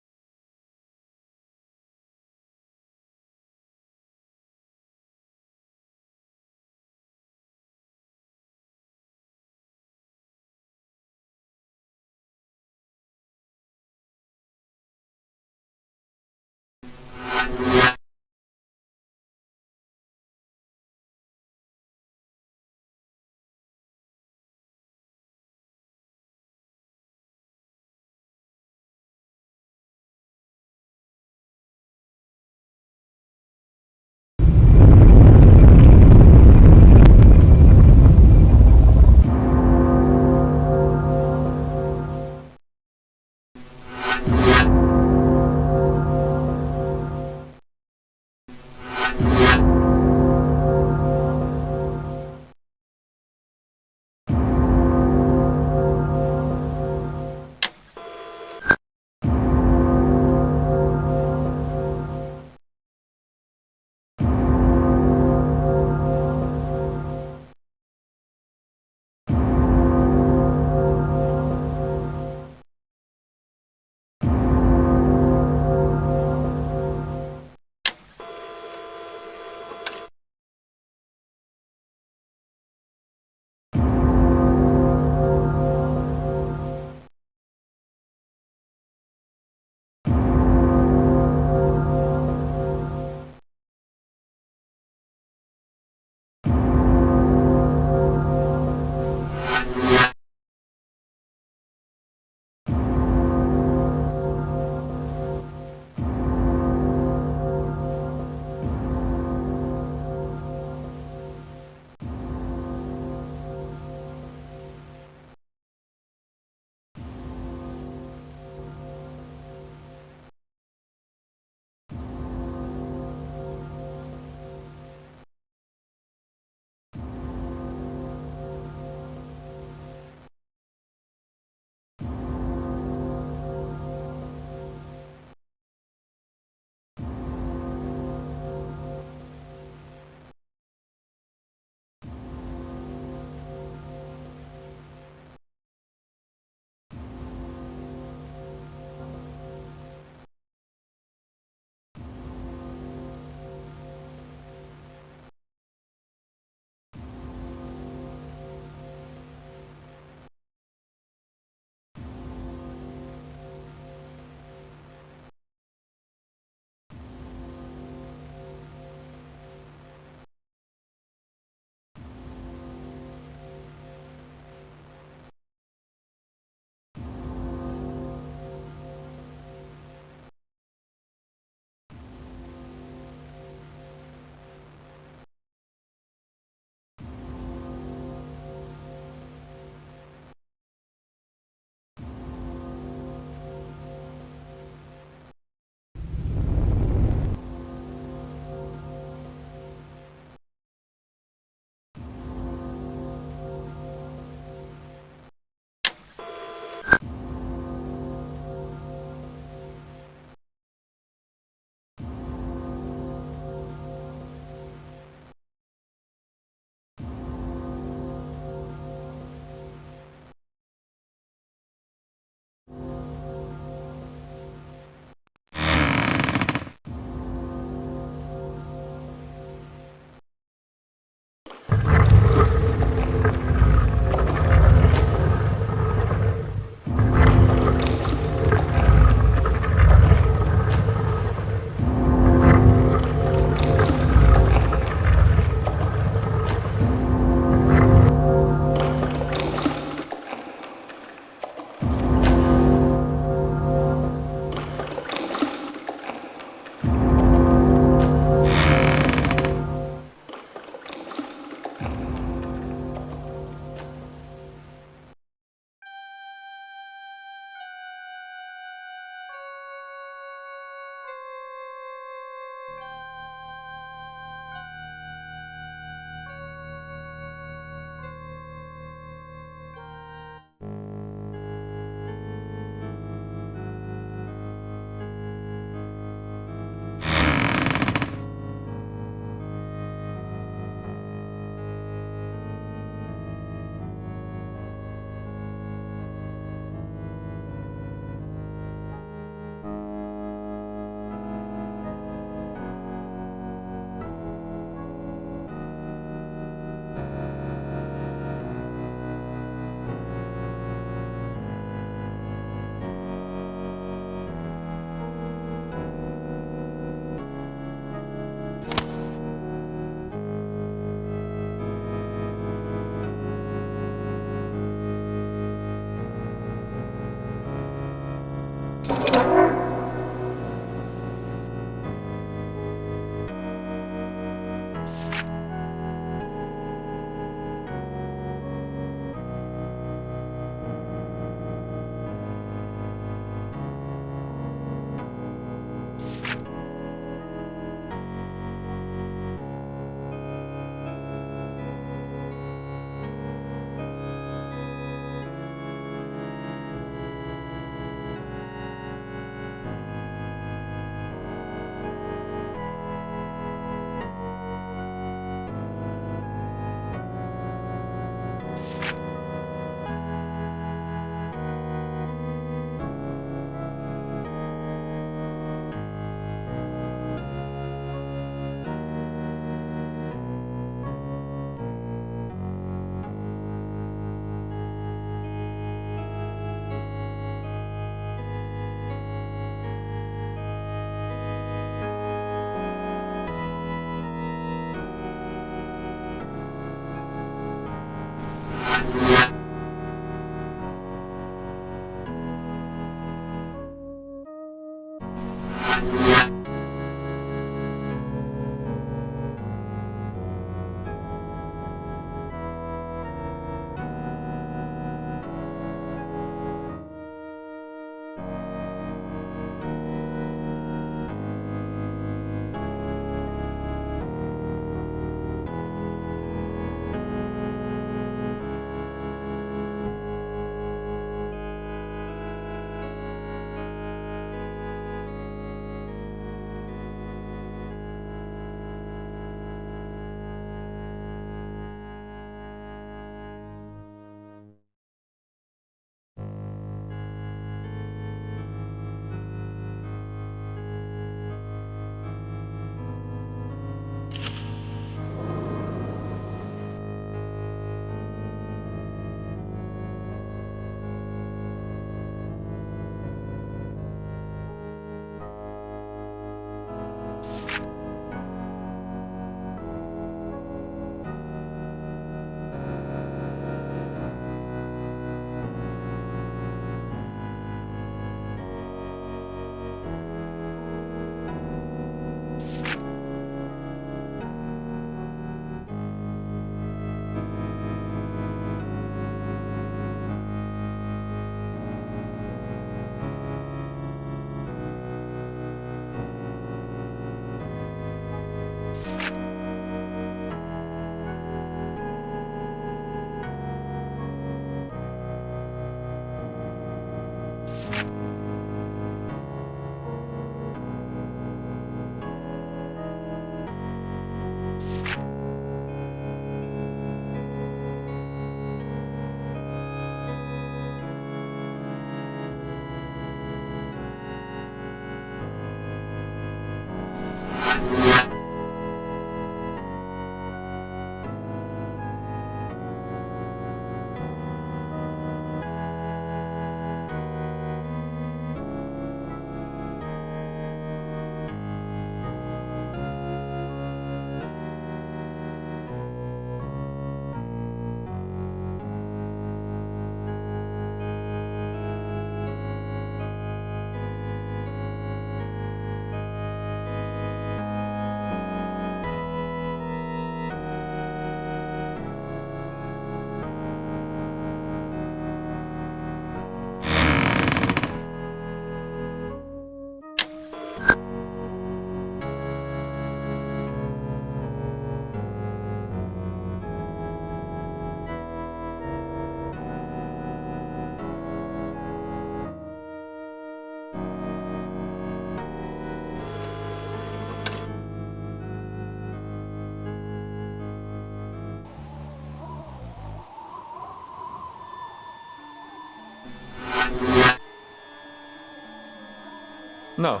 Speaker 4: No,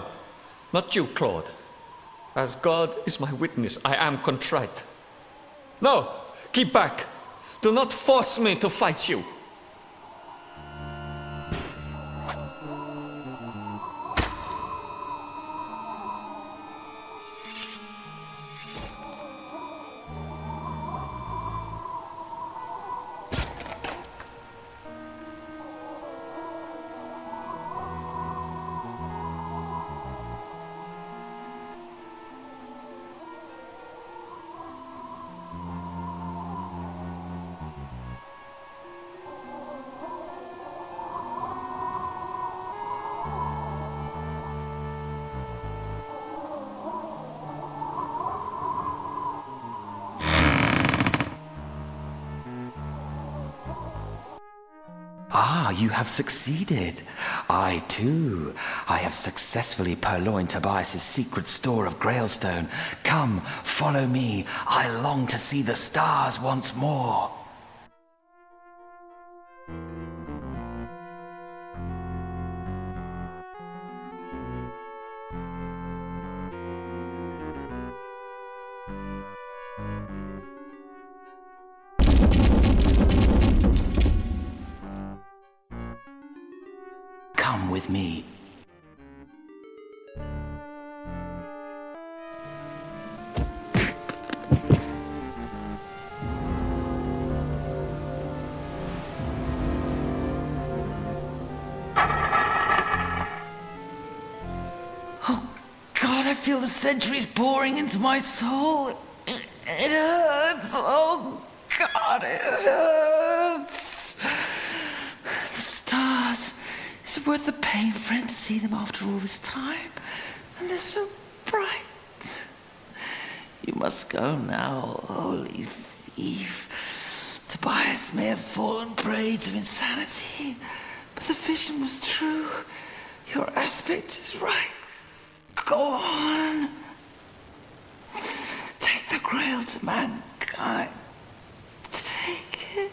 Speaker 4: not you, Claude. As God is my witness, I am contrite. No, keep back. Do not force me to fight you.
Speaker 8: Ah, you have succeeded. I, too. I have successfully purloined Tobias's secret store of Grailstone. Come, follow me. I long to see the stars once more. Come with me. Oh,
Speaker 9: God, I feel the centuries pouring into my soul. It hurts. Oh, God, it hurts. The stars. Is it worth the pain, friend, to see them after all this time? And they're so bright. You must go now, holy thief. Tobias may have fallen prey to insanity, but the vision was true. Your aspect is right. Go on. Take the Grail to mankind. Take it.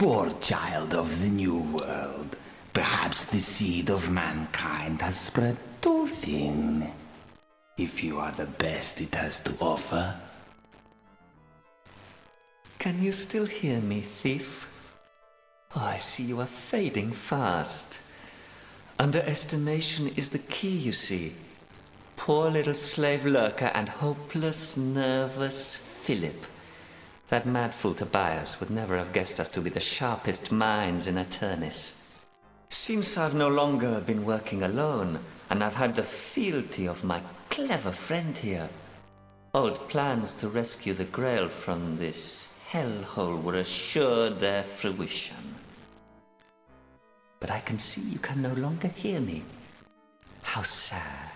Speaker 8: Poor child of the New World. Perhaps the seed of mankind has spread too thin. If you are the best it has to offer.
Speaker 4: Can you still hear me, thief? Oh, I see you are fading fast. Underestimation is the key, you see. Poor little slave lurker and hopeless, nervous Philip. That mad fool Tobias would never have guessed us to be the sharpest minds in Aternis. Seems I've no longer been working alone, and I've had the fealty of my clever friend here. Old plans to rescue the Grail from this hellhole were assured their fruition. But I can see you can no longer hear me. How sad.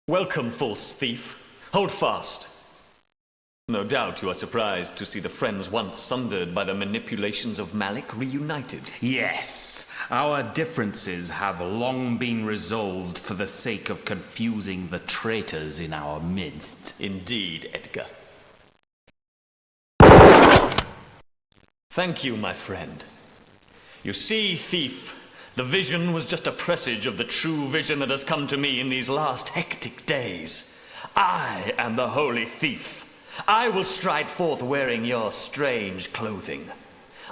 Speaker 3: Welcome, false thief. Hold fast. No doubt you are surprised to see the friends once sundered by the manipulations of Malik reunited.
Speaker 5: Yes, our differences have long been resolved for the sake of confusing the traitors in our midst.
Speaker 3: Indeed, Edgar. Thank you, my friend. You see, thief, the vision was just a presage of the true vision that has come to me in these last hectic days. I am the holy thief. I will stride forth wearing your strange clothing.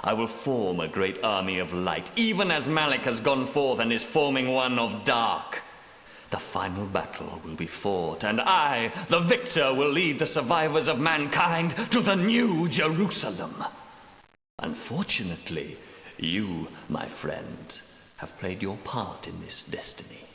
Speaker 3: I will form a great army of light, even as Malik has gone forth and is forming one of dark. The final battle will be fought, and I, the victor, will lead the survivors of mankind to the new Jerusalem. Unfortunately, you, my friend, have played your part in this destiny.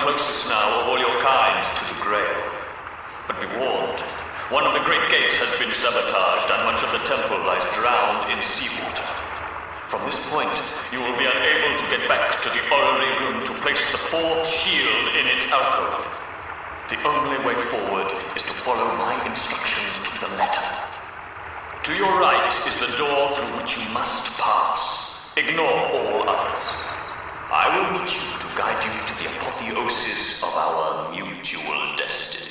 Speaker 3: closest now of all your kind to the Grail. But be warned, one of the great gates has been sabotaged and much of the temple lies drowned in seawater. From this point, you will be unable to get back to the orrery room to place the fourth shield in its alcove. The only way forward is to follow my instructions to the letter. To your right is the door through which you must pass. Ignore all others. I will meet you to guide you to the apotheosis of our mutual destiny.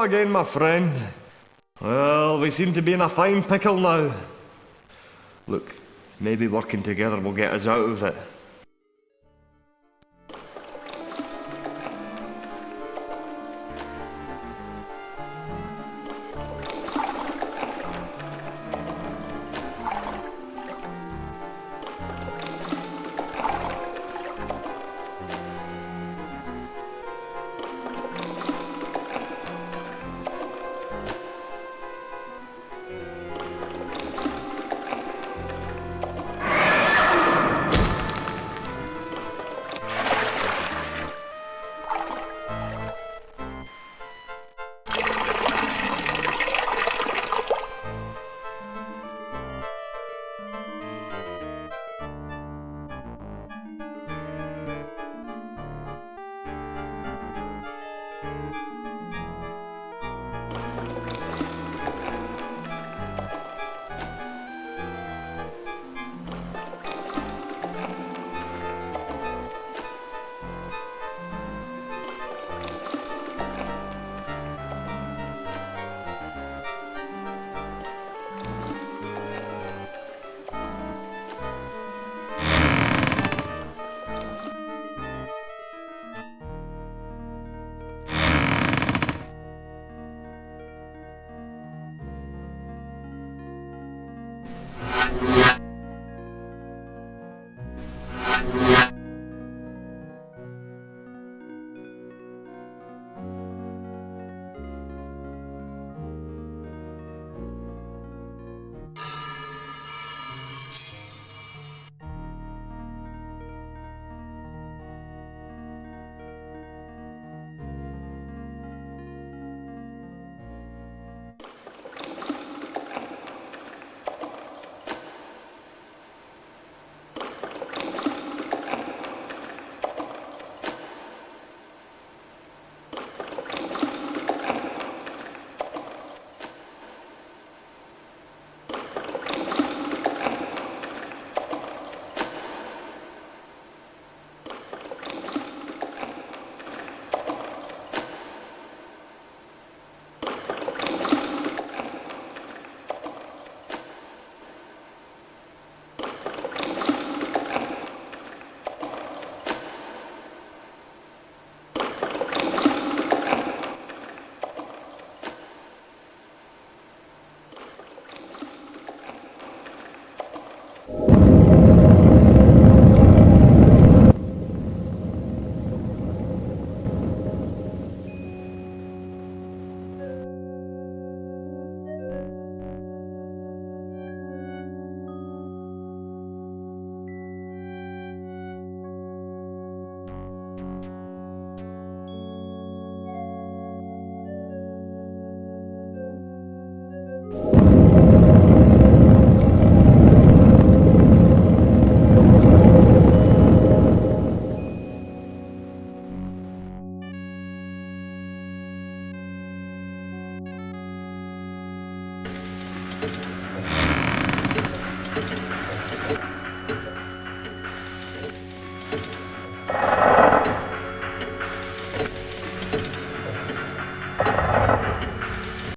Speaker 7: again, my friend. Well, we seem to be in a fine pickle now. Look, maybe working together will get us out of it.